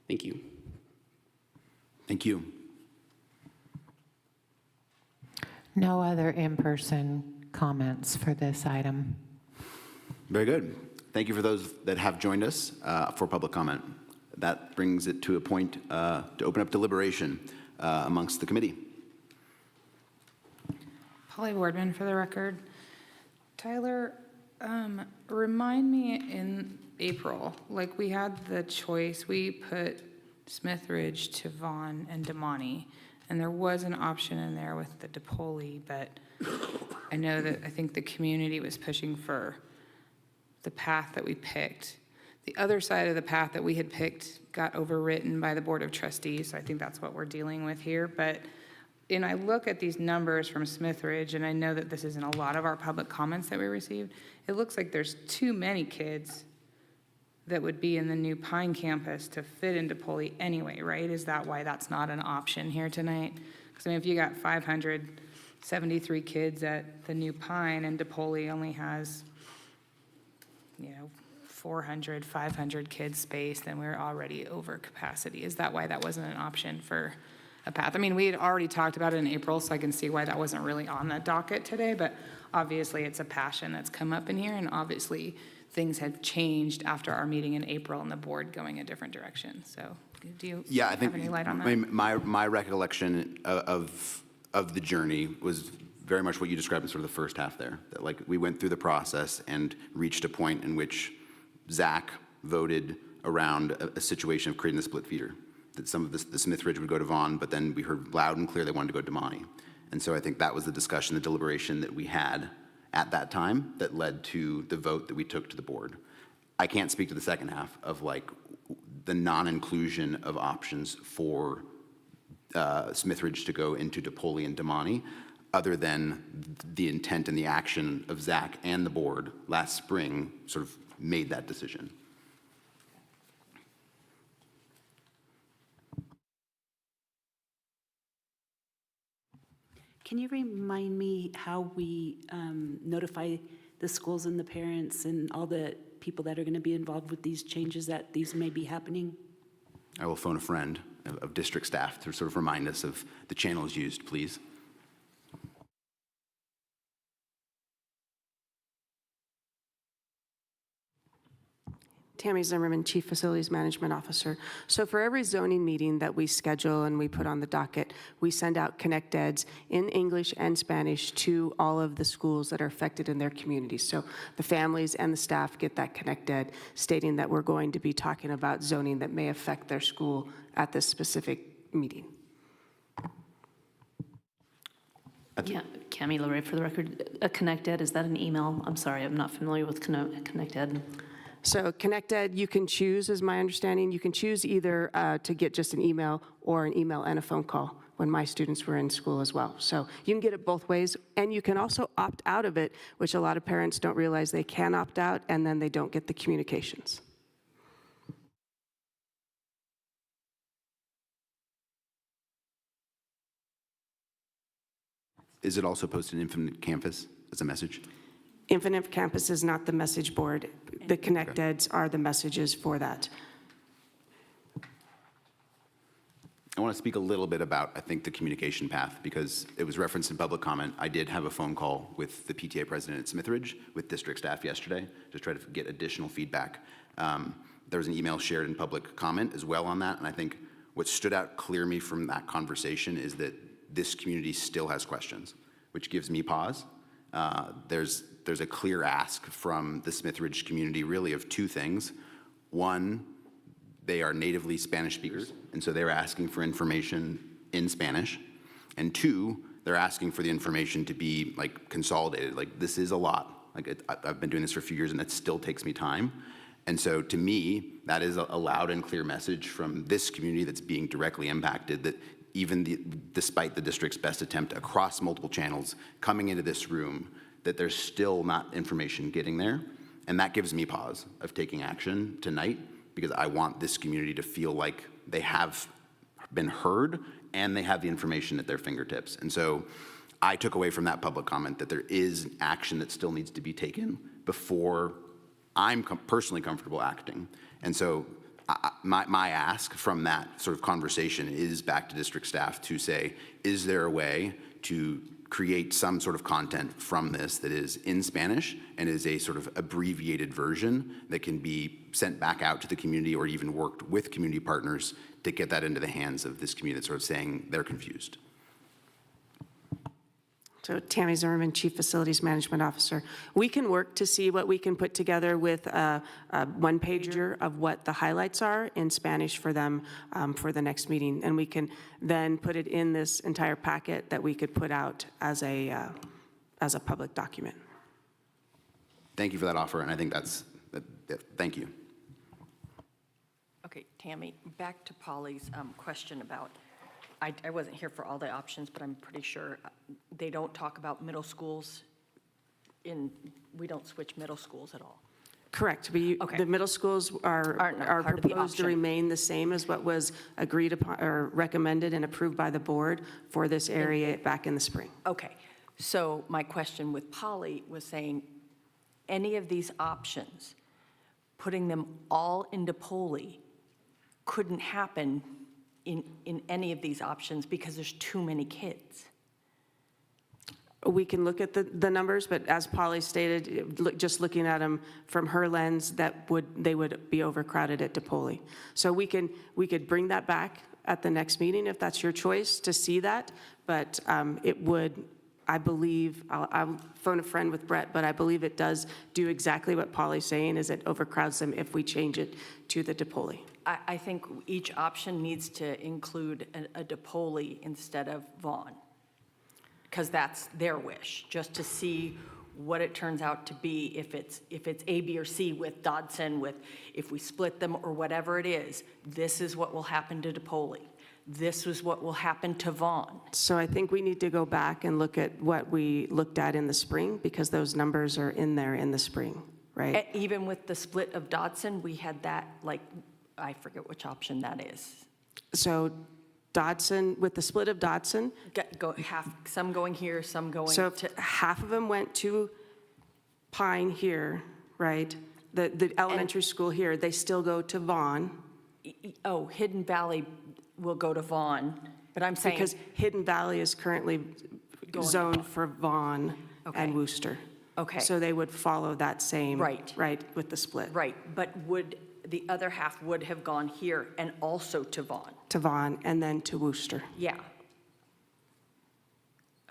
Thank you. Thank you. No other in-person comments for this item. Very good. Thank you for those that have joined us for public comment. That brings it to a point to open up deliberation amongst the committee. Polly Boardman for the record. Tyler, remind me in April, like we had the choice, we put Smith Ridge to Vaughn and Damani, and there was an option in there with the DePoli, but I know that I think the community was pushing for the path that we picked. The other side of the path that we had picked got overwritten by the Board of Trustees, so I think that's what we're dealing with here. But and I look at these numbers from Smith Ridge, and I know that this is in a lot of our public comments that we received. It looks like there's too many kids that would be in the new Pine campus to fit into DePoli anyway, right? Is that why that's not an option here tonight? Because I mean, if you got 573 kids at the new Pine and DePoli only has, 400, 500 kids space, then we're already over capacity. Is that why that wasn't an option for a path? I mean, we had already talked about it in April, so I can see why that wasn't really on the docket today, but obviously it's a passion that's come up in here, and obviously things have changed after our meeting in April and the board going a different direction. So do you have any light on that? I mean, my recollection of the journey was very much what you described in sort of the first half there. That like we went through the process and reached a point in which Zach voted around a situation of creating the split feeder. that some of the Smith Ridge would go to Vaughn, but then we heard loud and clear they wanted to go to Damani. And so I think that was the discussion, the deliberation that we had at that time that led to the vote that we took to the board. I can't speak to the second half of like the non-inclusion of options for Smith Ridge to go into DePaul and Damani, other than the intent and the action of Zach and the board last spring sort of made that decision. Can you remind me how we notify the schools and the parents and all the people that are going to be involved with these changes that these may be happening? I will phone a friend of district staff to sort of remind us of the channels used, please. Tammy Zimmerman, Chief Facilities Management Officer. So for every zoning meeting that we schedule and we put on the docket, we send out Connect Eds in English and Spanish to all of the schools that are affected in their communities. So the families and the staff get that Connect Ed stating that we're going to be talking about zoning that may affect their school at this specific meeting. Yeah, Cami LaRae, for the record, a Connect Ed, is that an email? I'm sorry, I'm not familiar with Connect Ed. So Connect Ed, you can choose, is my understanding, you can choose either to get just an email or an email and a phone call when my students were in school as well. So you can get it both ways, and you can also opt out of it, which a lot of parents don't realize they can opt out, and then they don't get the communications. Is it also posted in Infinite Campus as a message? Infinite Campus is not the message board. The Connect Eds are the messages for that. I want to speak a little bit about, I think, the communication path, because it was referenced in public comment. I did have a phone call with the PTA president at Smith Ridge with district staff yesterday to try to get additional feedback. There was an email shared in public comment as well on that, and I think what stood out clear me from that conversation is that this community still has questions, which gives me pause. There's a clear ask from the Smith Ridge community really of two things. One, they are natively Spanish speakers, and so they're asking for information in Spanish. And two, they're asking for the information to be like consolidated. Like, this is a lot. Like, I've been doing this for a few years and it still takes me time. And so to me, that is a loud and clear message from this community that's being directly impacted, that even despite the district's best attempt across multiple channels coming into this room, that there's still not information getting there. And that gives me pause of taking action tonight, because I want this community to feel like they have been heard and they have the information at their fingertips. And so I took away from that public comment that there is action that still needs to be taken before I'm personally comfortable acting. And so my ask from that sort of conversation is back to district staff to say, is there a way to create some sort of content from this that is in Spanish and is a sort of abbreviated version that can be sent back out to the community, or even worked with community partners to get that into the hands of this community that's sort of saying they're confused. So Tammy Zimmerman, Chief Facilities Management Officer. We can work to see what we can put together with a one-pager of what the highlights are in Spanish for them for the next meeting. And we can then put it in this entire packet that we could put out as a public document. Thank you for that offer, and I think thank you. Okay, Tammy, back to Polly's question about, I wasn't here for all the options, but I'm pretty sure they don't talk about middle schools we don't switch middle schools at all. Correct. The middle schools are proposed to remain the same as what was agreed upon or recommended and approved by the board for this area back in the spring. Okay, so my question with Polly was saying, any of these options, putting them all into Polly couldn't happen in any of these options because there's too many kids. We can look at the numbers, but as Polly stated, just looking at them from her lens, they would be overcrowded at DePaul. So we could bring that back at the next meeting if that's your choice to see that, but it would I believe, I'll phone a friend with Brett, but I believe it does do exactly what Polly's saying, is it overcrowds them if we change it to the DePauli. I think each option needs to include a DePauli instead of Vaughn, because that's their wish, just to see what it turns out to be, if it's A, B, or C with Dodson, if we split them or whatever it is, this is what will happen to DePauli. This is what will happen to Vaughn. So I think we need to go back and look at what we looked at in the spring, because those numbers are in there in the spring, right? Even with the split of Dodson, we had that, like, I forget which option that is. So Dodson, with the split of Dodson, Go half, some going here, some going so to, half of them went to Pine here, right? The elementary school here, they still go to Vaughn. oh, Hidden Valley will go to Vaughn, but I'm saying. Because Hidden Valley is currently Going to zoned for Vaughn Okay. and Worcester. Okay. So they would follow that same. Right. Right, with the split. Right, but the other half would have gone here and also to Vaughn? To Vaughn and then to Worcester. Yeah.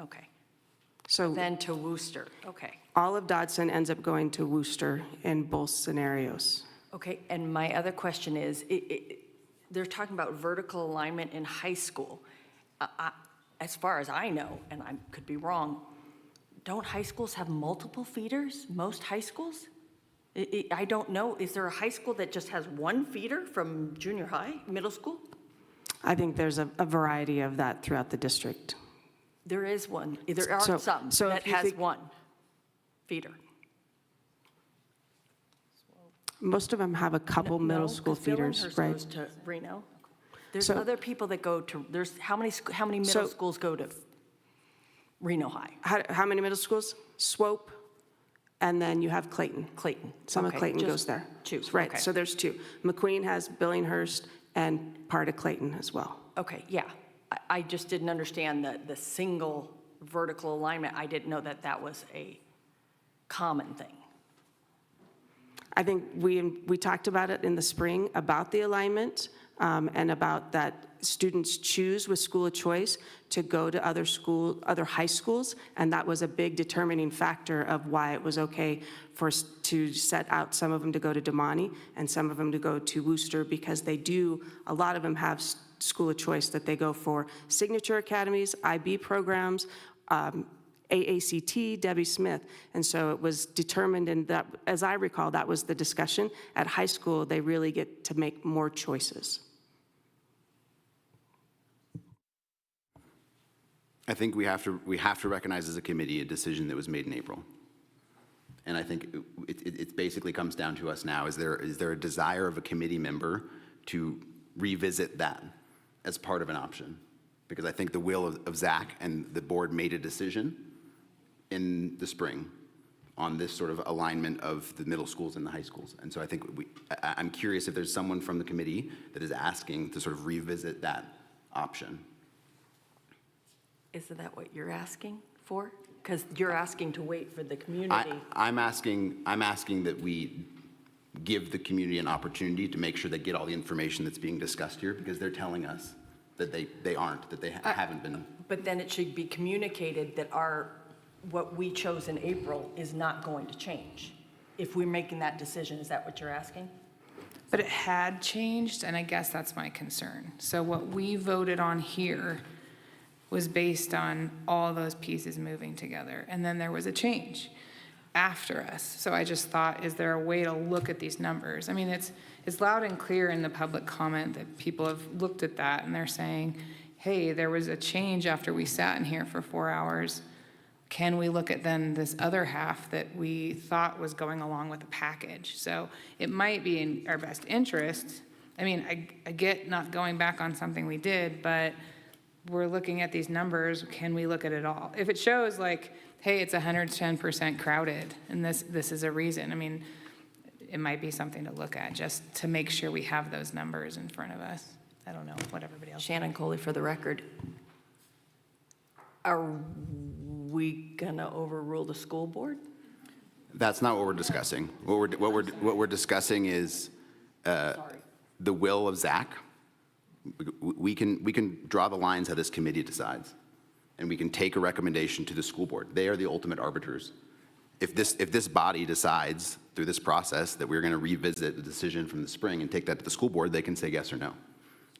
Okay, So then to Worcester, okay. all of Dodson ends up going to Worcester in both scenarios. Okay, and my other question is, they're talking about vertical alignment in high school. As far as I know, and I could be wrong, don't high schools have multiple feeders, most high schools? I don't know, is there a high school that just has one feeder from junior high, middle school? I think there's a variety of that throughout the district. There is one, there are So- some so that if you has think- one feeder. Most of them have a couple middle No, school 'cause feeders, Billinghurst right? goes to Reno. There's So- other people that go to, there's, how many middle So- schools go to Reno High? How many middle schools? Swope, and then you have Clayton. Clayton. Some of Okay, Clayton just goes there. two, Right, okay. so there's two. McQueen has Billinghurst and part of Clayton as well. Okay, yeah. I just didn't understand the single vertical alignment. I didn't know that that was a common thing. I think we talked about it in the spring, about the alignment, and about that students choose with school of choice to go to other high schools, and that was a big determining factor of why it was okay for us to set out some of them to go to Damani and some of them to go to Worcester, because a lot of them have school of choice that they go for signature academies, IB programs, AACT, Debbie Smith. And so it was determined, and that, as I recall, that was the discussion. At high school, they really get to make more choices. I think we have to recognize as a committee a decision that was made in April. And I think it basically comes down to us now. Is there a desire of a committee member to revisit that as part of an option? Because I think the will of Zach and the board made a decision in the spring on this sort of alignment of the middle schools and the high schools. And so I think I'm curious if there's someone from the committee that is asking to sort of revisit that option. Isn't that what you're asking for? Because you're asking to wait for the community. I'm asking that we give the community an opportunity to make sure they get all the information that's being discussed here, because they're telling us that they aren't, that they haven't been. But then it should be communicated that what we chose in April is not going to change. If we're making that decision, is that what you're asking? But it had changed, and I guess that's my concern. So what we voted on here was based on all those pieces moving together, and then there was a change after us. So I just thought, is there a way to look at these numbers? I mean, it's loud and clear in the public comment that people have looked at that, and they're saying, hey, there was a change after we sat in here for 4 hours. Can we look at then this other half that we thought was going along with the package? So it might be in our best interest. I mean, I get not going back on something we did, but we're looking at these numbers. Can we look at it all? If it shows like, hey, it's 110% crowded, and this is a reason, I mean, it might be something to look at just to make sure we have those numbers in front of us. I don't know what everybody else. Shannon Coley, for the record. Are we gonna overrule the school board? That's not what we're discussing. What we're discussing is the will of Zach. We can draw the lines how this committee decides. and we can take a recommendation to the school board. They are the ultimate arbiters. If this body decides through this process that we're going to revisit the decision from the spring and take that to the school board, they can say yes or no.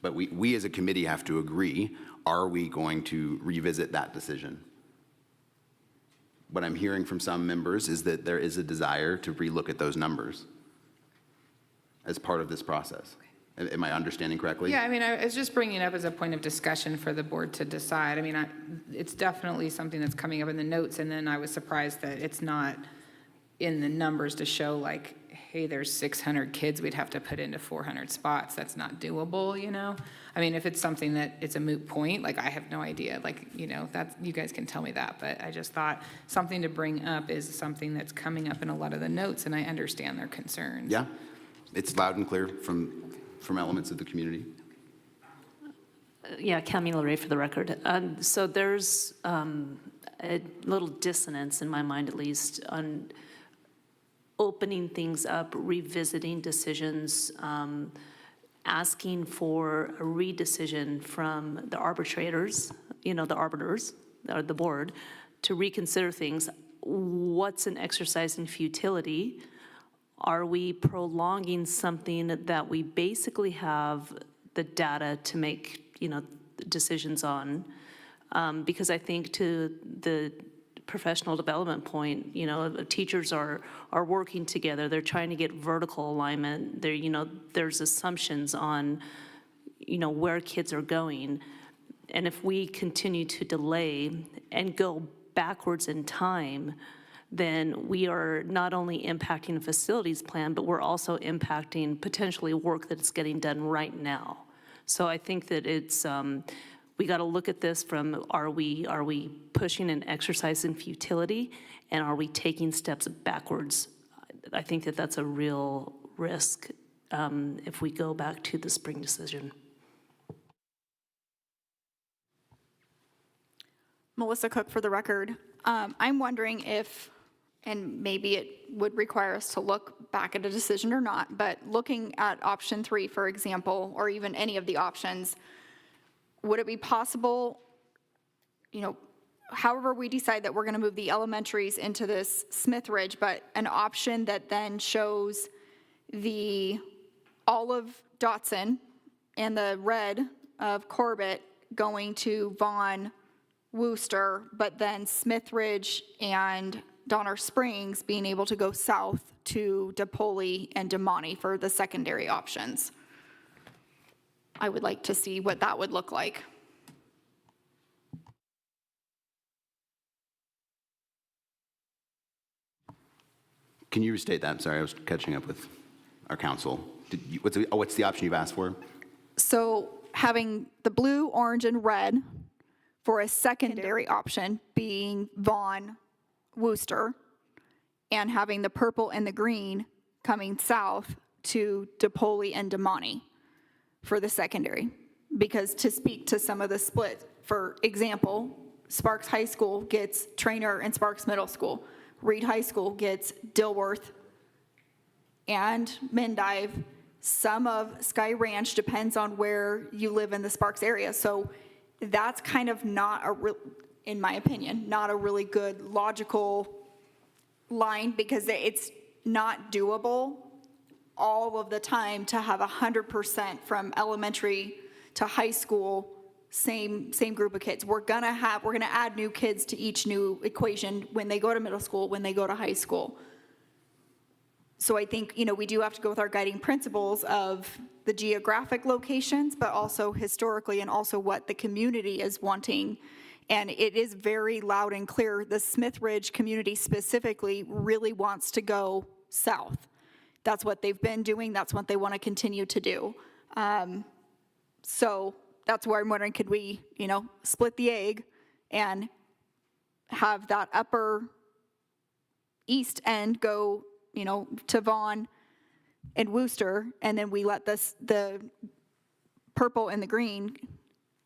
But we as a committee have to agree, are we going to revisit that decision? What I'm hearing from some members is that there is a desire to relook at those numbers as part of this process. Am I understanding correctly? Yeah, I mean, I was just bringing it up as a point of discussion for the board to decide. I mean, it's definitely something that's coming up in the notes, and then I was surprised that it's not in the numbers to show like, hey, there's 600 kids we'd have to put into 400 spots. That's not doable, you know? I mean, if it's something that it's a moot point, like I have no idea, like, you know, that's, you guys can tell me that, but I just thought something to bring up is something that's coming up in a lot of the notes, and I understand their concerns. Yeah, it's loud and clear from elements of the community. Yeah, Camila Ray for the record. So there's a little dissonance in my mind, at least, on opening things up, revisiting decisions, asking for a redecision from the arbitrators, you know, the arbiters, or the board, to reconsider things. What's an exercise in futility? Are we prolonging something that we basically have the data to make, you know, decisions on? Because I think to the professional development point, you know, teachers are working together. They're trying to get vertical alignment. There, you know, there's assumptions on, you know, where kids are going. And if we continue to delay and go backwards in time, then we are not only impacting a facilities plan, but we're also impacting potentially work that's getting done right now. So I think that it's, we got to look at this from, are we pushing an exercise in futility, and are we taking steps backwards? I think that that's a real risk if we go back to the spring decision. Melissa Cook for the record. I'm wondering if, and maybe it would require us to look back at a decision or not, but looking at option 3, for example, or even any of the options, would it be possible, you know, however we decide that we're going to move the elementaries into this Smith Ridge, but an option that then shows the olive Dotson and the red of Corbett going to Vaughn, Wooster, but then Smith Ridge and Donner Springs being able to go south to DePoli and DeMonte for the secondary options. I would like to see what that would look like. Can you restate that? I'm sorry, I was catching up with our council. What's the option you've asked for? So having the blue, orange, and red for a secondary option being Vaughn, Wooster, and having the purple and the green coming south to DePoli and DeMonte for the secondary. Because to speak to some of the split, for example, Sparks High School gets Trainer and Sparks Middle School. Reed High School gets Dilworth and Mendive. Some of Sky Ranch depends on where you live in the Sparks area. So that's kind of not in my opinion, not a really good logical line, because it's not doable all of the time to have 100% from elementary to high school, same group of kids. We're gonna add new kids to each new equation when they go to middle school, when they go to high school. So I think, you know, we do have to go with our guiding principles of the geographic locations, but also historically, and also what the community is wanting. And it is very loud and clear. The Smith Ridge community specifically really wants to go south. That's what they've been doing. That's what they want to continue to do. So that's where I'm wondering, could we, you know, split the egg and have that upper east end go, you know, to Vaughn and Wooster, and then we let the purple and the green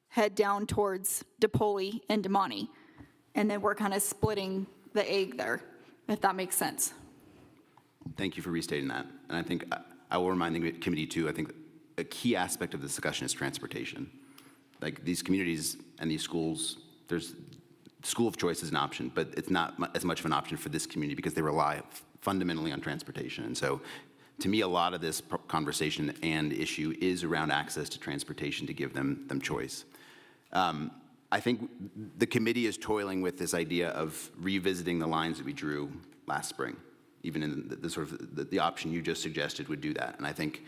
head down towards DePoli and DeMonte, and then we're kind of splitting the egg there, if that makes sense. Thank you for restating that. And I think I will remind the committee too, I think a key aspect of the discussion is transportation. Like these communities and these schools, school of choice is an option, but it's not as much of an option for this community because they rely fundamentally on transportation. And so to me, a lot of this conversation and issue is around access to transportation to give them choice. I think the committee is toiling with this idea of revisiting the lines that we drew last spring. Even in the sort of the option you just suggested would do that. And I think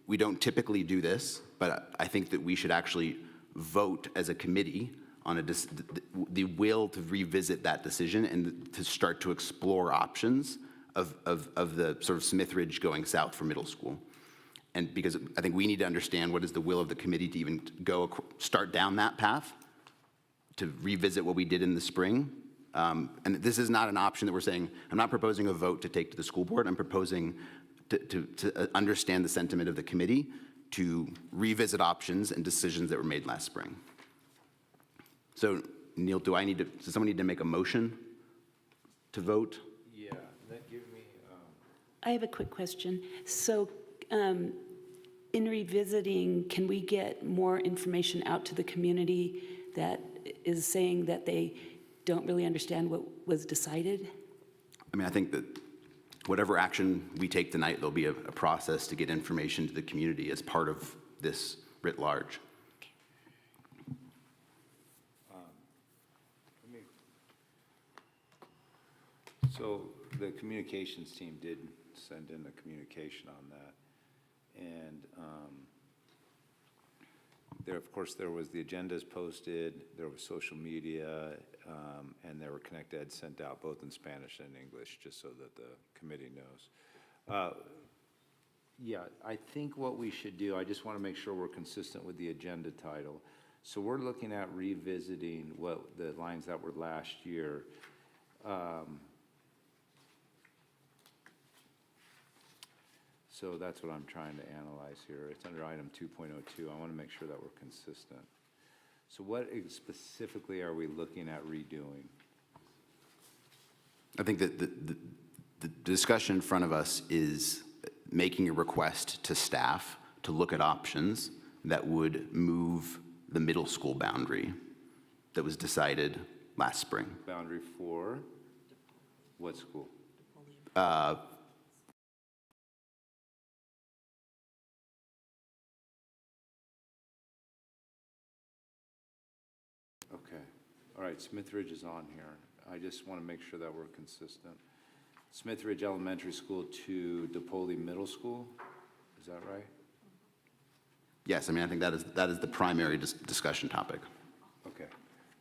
we don't typically do this, but I think that we should actually vote as a committee on the will to revisit that decision and to start to explore options of the sort of Smith Ridge going south for middle school. And because I think we need to understand what is the will of the committee to even start down that path, to revisit what we did in the spring. And this is not an option that we're saying, I'm not proposing a vote to take to the school board. I'm proposing to understand the sentiment of the committee to revisit options and decisions that were made last spring. So Neil, does someone need to make a motion to vote? Yeah, that give me, I have a quick question. So in revisiting, can we get more information out to the community that is saying that they don't really understand what was decided? I mean, I think that whatever action we take tonight, there'll be a process to get information to the community as part of this writ large. so the communications team did send in a communication on that. And there, of course, there was the agendas posted, there was social media, and there were Connect Ed sent out both in Spanish and English, just so that the committee knows. Yeah, I think what we should do, I just want to make sure we're consistent with the agenda title. So we're looking at revisiting what the lines that were last year. So that's what I'm trying to analyze here. It's under item 2.02. I want to make sure that we're consistent. So what specifically are we looking at redoing? I think that the discussion in front of us is making a request to staff to look at options that would move the middle school boundary that was decided last spring. Boundary for what school? Okay. All right, Smith Ridge is on here. I just want to make sure that we're consistent. Smith Ridge Elementary School to DePoli Middle School, is that right? Yes, I mean, I think that is the primary discussion topic. Okay.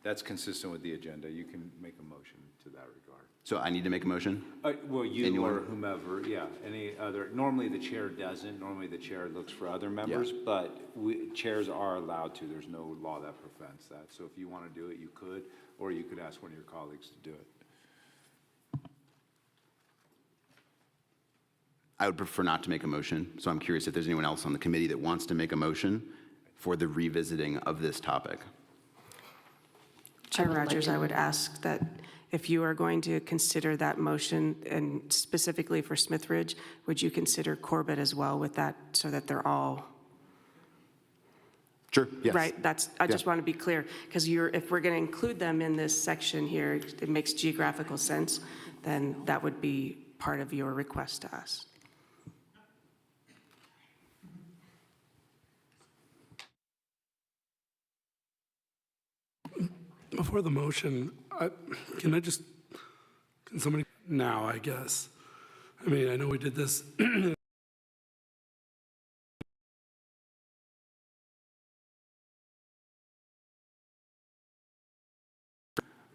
That's consistent with the agenda. You can make a motion to that regard. So I need to make a motion? Well, you Anyone? or whomever, yeah. Any other, normally the chair doesn't. Normally the chair looks for other members, but chairs are allowed to. There's no law that prevents that. So if you want to do it, you could, or you could ask one of your colleagues to do it. I would prefer not to make a motion, so I'm curious if there's anyone else on the committee that wants to make a motion for the revisiting of this topic. Chair Rogers, I would ask that if you are going to consider that motion, and specifically for Smith Ridge, would you consider Corbett as well with that, so that they're all, Sure, yes. right? I just want to be clear, because if we're going to include them in this section here, it makes geographical sense, then that would be part of your request to us. Before the motion, can somebody, now, I guess. I mean, I know we did this.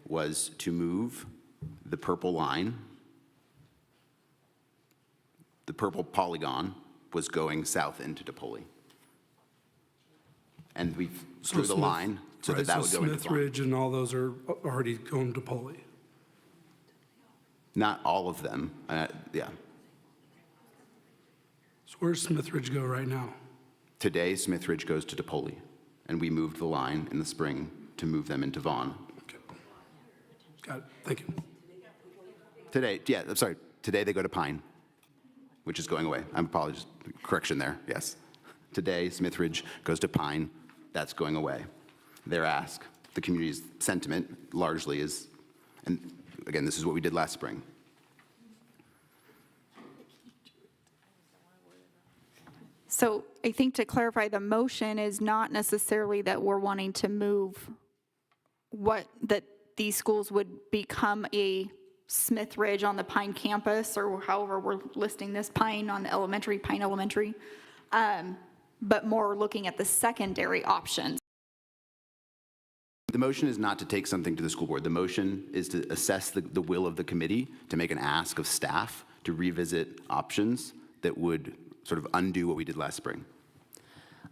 Was to move the purple line, the purple polygon was going south into DePoli. And we drew the line so that that would go into Smith Ridge and all those are already going to Poli. Not all of them, yeah. So where's Smith Ridge go right now? Today, Smith Ridge goes to DePoli, and we moved the line in the spring to move them into Vaughn. Okay. Got it, thank you. Today, yeah, I'm sorry, today they go to Pine, which is going away. I apologize, correction there, yes. Today, Smith Ridge goes to Pine, that's going away. Their ask the community's sentiment largely is, and again, this is what we did last spring. So I think to clarify, the motion is not necessarily that we're wanting to move that these schools would become a Smith Ridge on the Pine campus, or however we're listing this, Pine Elementary, but more looking at the secondary options. The motion is not to take something to the school board. The motion is to assess the will of the committee, to make an ask of staff to revisit options that would sort of undo what we did last spring.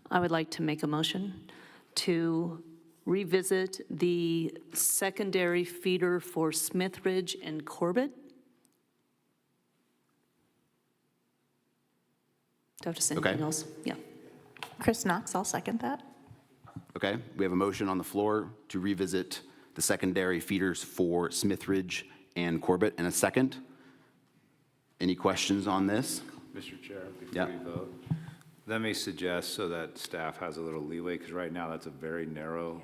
I would like to make a motion to revisit the secondary feeder for Smith Ridge and Corbett. Do I have to say anything Okay. else? Yeah. Chris Knox, I'll second that. Okay, we have a motion on the floor to revisit the secondary feeders for Smith Ridge and Corbett, and a second. Any questions on this? Mr. Chair, Yeah. before you vote, let me suggest, so that staff has a little leeway, because right now that's a very narrow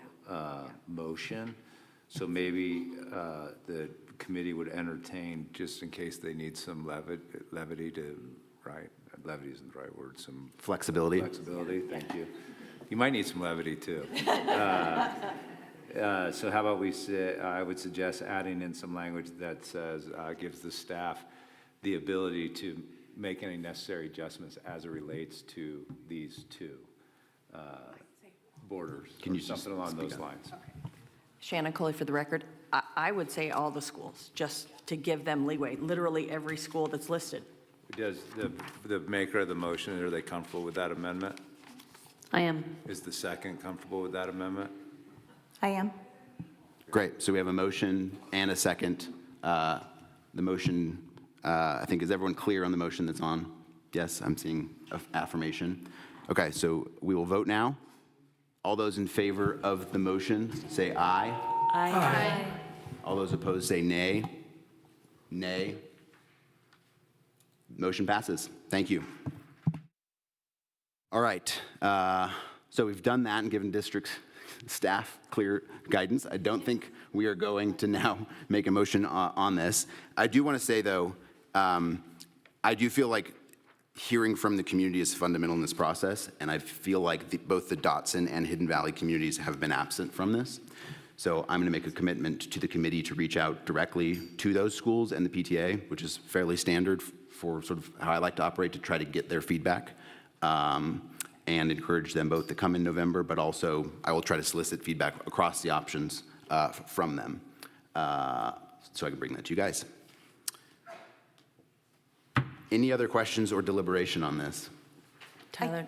motion. So maybe the committee would entertain, just in case they need some levity to, right? Levity isn't the right word, some Flexibility. flexibility, thank you. You might need some levity too. So how about we say, I would suggest adding in some language that says, gives the staff the ability to make any necessary adjustments as it relates to these two borders, Can or you just something along speak those up? lines. Shannon Coley for the record. I would say all the schools, just to give them leeway, literally every school that's listed. Does the maker of the motion, are they comfortable with that amendment? I am. Is the second comfortable with that amendment? I am. Great, so we have a motion and a second. The motion, I think, is everyone clear on the motion that's on? Yes, I'm seeing affirmation. Okay, so we will vote now. All those in favor of the motion, say aye. Aye. All those opposed, say nay. Nay. Motion passes. Thank you. All right, so we've done that and given district staff clear guidance. I don't think we are going to now make a motion on this. I do want to say, though, I do feel like hearing from the community is fundamental in this process, and I feel like both the Dotson and Hidden Valley communities have been absent from this. So I'm going to make a commitment to the committee to reach out directly to those schools and the PTA, which is fairly standard for sort of how I like to operate, to try to get their feedback. And encourage them both to come in November, but also I will try to solicit feedback across the options from them, so I can bring that to you guys. Any other questions or deliberation on this? Tyler,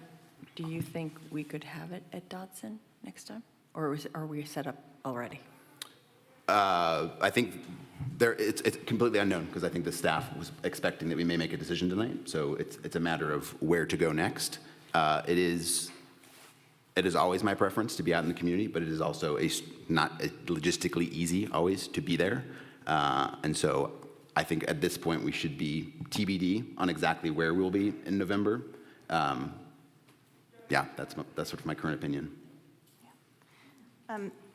do you think we could have it at Dodson next time? Or are we set up already? I think it's completely unknown, because I think the staff was expecting that we may make a decision tonight, so it's a matter of where to go next. It is always my preference to be out in the community, but it is also not logistically easy always to be there. And so I think at this point we should be TBD on exactly where we'll be in November. Yeah, that's sort of my current opinion.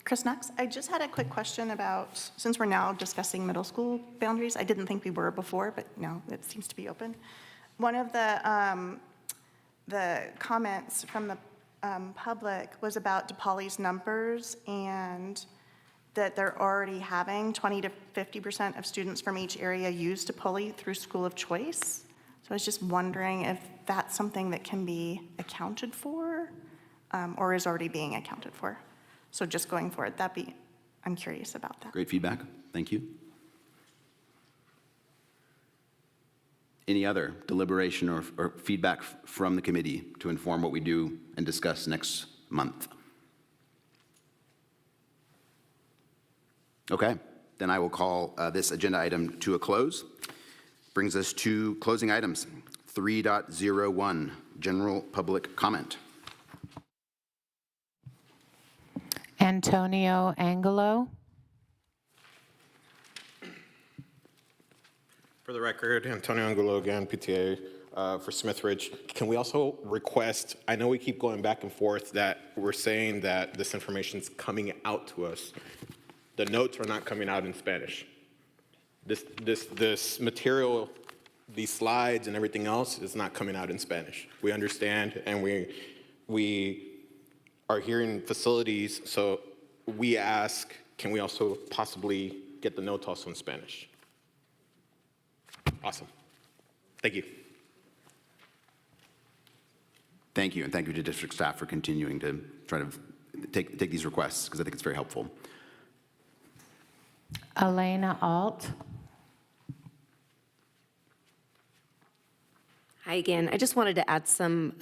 Chris Knox, I just had a quick question about, since we're now discussing middle school boundaries, I didn't think we were before, but now it seems to be open. One of the comments from the public was about DePaul's numbers, and that they're already having 20 to 50% of students from each area use DePaul through school of choice. So I was just wondering if that's something that can be accounted for, or is already being accounted for. So just going forward, I'm curious about that. Great feedback. Thank you. Any other deliberation or feedback from the committee to inform what we do and discuss next month? Okay, then I will call this agenda item to a close. Brings us to closing items. 3.01, general public comment. Antonio Angelo. For the record, Antonio Angulo again, PTA. for Smithridge, can we also request, I know we keep going back and forth that we're saying that this information's coming out to us. The notes are not coming out in Spanish. This material, these slides and everything else is not coming out in Spanish. We understand, and we are hearing facilities, so we ask, can we also possibly get the notes also in Spanish? Awesome. Thank you. Thank you, and thank you to district staff for continuing to try to take these requests, because I think it's very helpful. Elena Alt. Hi again. I just wanted to add some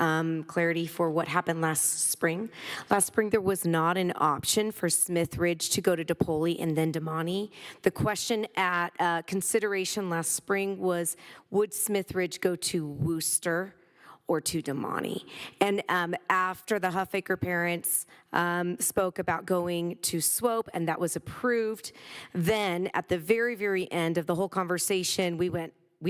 clarity for what happened last spring. Last spring, there was not an option for Smithridge to go to DePauli and then Damani. The question at consideration last spring was, would Smithridge go to Worcester or to Damani? And after the Huffaker parents spoke about going to Swope, and that was approved, then at the very, very end of the whole conversation, we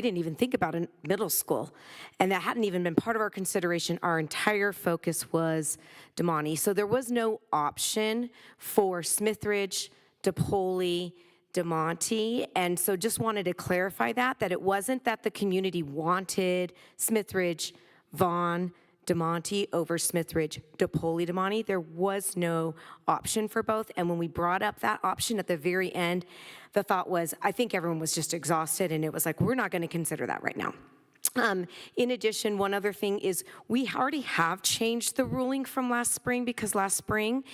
didn't even think about a middle school, and that hadn't even been part of our consideration. Our entire focus was Damani. So there was no option for Smithridge, DePauli, DeMonte, and so just wanted to clarify that it wasn't that the community wanted Smithridge, Vaughn, DeMonte over Smithridge, DePauli, DeMonte. There was no option for both, and when we brought up that option at the very end, the thought was, I think everyone was just exhausted, and it was like, we're not going to consider that right now. In addition, one other thing is we already have changed the ruling from last spring, because last spring,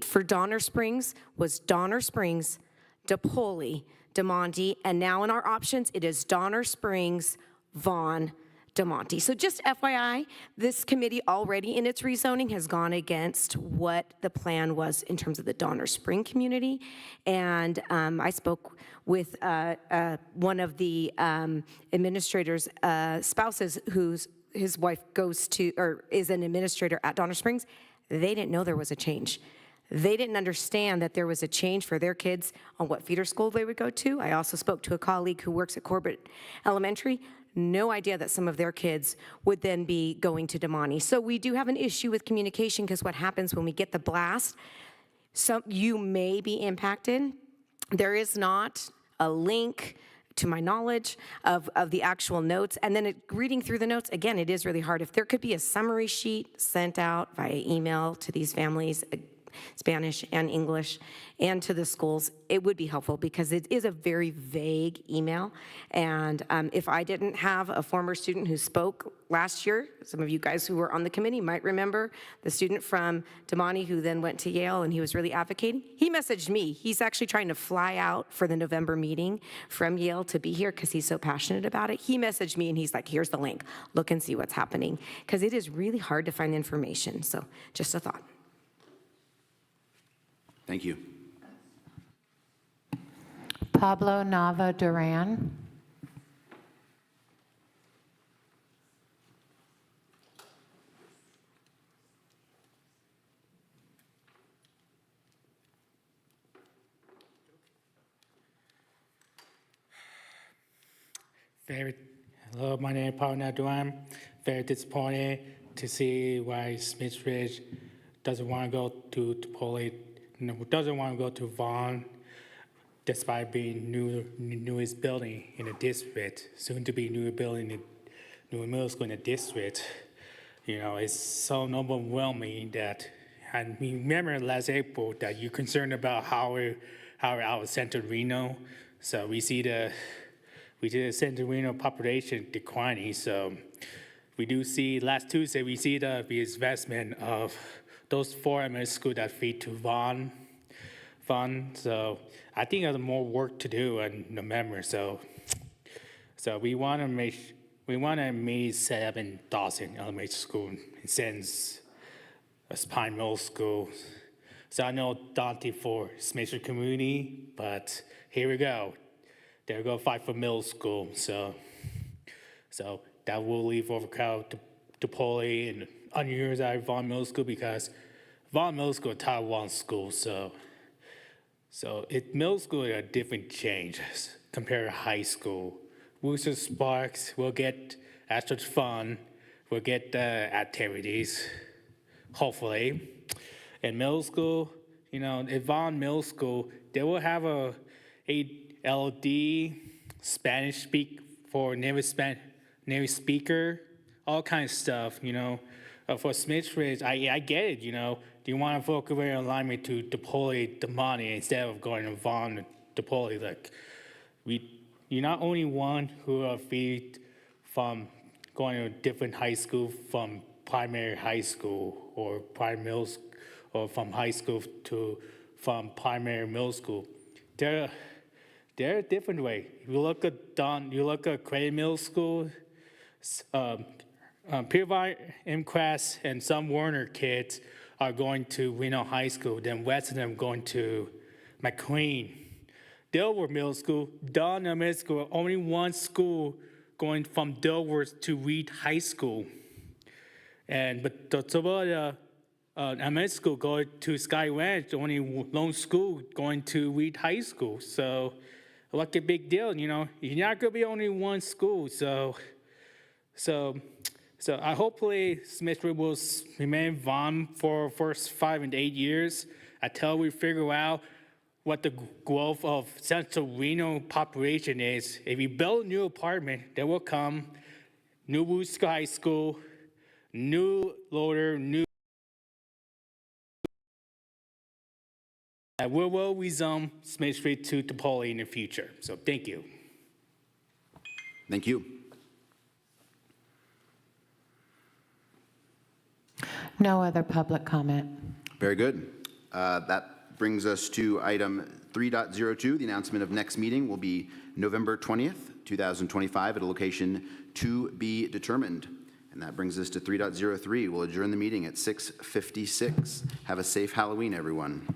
for Donner Springs, was Donner Springs, DePauli, DeMonte, and now in our options, it is Donner Springs, Vaughn, DeMonte. So just FYI, this committee already in its rezoning has gone against what the plan was in terms of the Donner Spring community. And I spoke with one of the administrator's spouses his wife goes to, or is an administrator at Donner Springs. They didn't know there was a change. They didn't understand that there was a change for their kids on what feeder school they would go to. I also spoke to a colleague who works at Corbett Elementary. No idea that some of their kids would then be going to Damani. So we do have an issue with communication, because what happens when we get the blast, you may be impacted. There is not a link, to my knowledge, of the actual notes. And then reading through the notes, again, it is really hard. If there could be a summary sheet sent out via email to these families, Spanish and English, and to the schools, it would be helpful, because it is a very vague email. And if I didn't have a former student who spoke last year, some of you guys who were on the committee might remember the student from Damani who then went to Yale, and he was really advocating. He messaged me. He's actually trying to fly out for the November meeting from Yale to be here because he's so passionate about it. He messaged me and he's like, here's the link. Look and see what's happening, because it is really hard to find information. So just a thought. Thank you. Pablo Nava Duran. Hello, my name is Pablo Nava Duran. Very disappointed to see why Smithridge doesn't want to go to DePauli, doesn't want to go to Vaughn, despite being newest building in the district, soon to be new building, new middle school in the district. You know, it's so overwhelming that, I remember last April that you're concerned about how our Central Reno. So we see the Central Reno population declining. So we do see, last Tuesday, we see the investment of those 4 elementary schools that feed to Vaughn. So I think there's more work to do in November. So we want to meet 7 Dawson Elementary School since Pine Middle School. So I know daunting for Smithridge community, but here we go. They're going to fight for middle school. So that will leave overcrowd to DePauli and underutilized Vaughn Middle School, because Vaughn Middle School is Title 1 school. So middle school is a different change compared to high school. Worcester Sparks will get have such fun. We'll get activities, hopefully. In middle school, you know, in Vaughn Middle School, they will have a LD, Spanish for native speaker, all kinds of stuff, you know. For Smith Ridge, I get it, you know. Do you want to focus your alignment to deploy the money instead of going to Vaughn to deploy? Like, you're not only one who are feed from going to a different high school from primary high school or primary middle school, or from high school from primary middle school. They're a different way. You look at Cray Middle School, Peervine, MCRAS, and some Warner kids are going to Reno High School, then rest of them going to McQueen. Delaware Middle School, Donna Middle School, only one school going from Delaware to Reed High School. But the middle school going to Sky Ranch, only lone school going to Reed High School. So, like a big deal, you know. You're not gonna be only one school. So I hopefully Smith Ridge will remain Vaughn for first 5 and 8 years until we figure out what the growth of Central Reno population is. If we build a new apartment, there will come new Wooster High School, new loader, new. We will resume Smith Street to Topoli in the future. So thank you. Thank you. No other public comment. Very good. That brings us to item 3.02. The announcement of next meeting will be November 20th, 2025 at a location to be determined. And that brings us to 3.03. We'll adjourn the meeting at 6:56. Have a safe Halloween, everyone.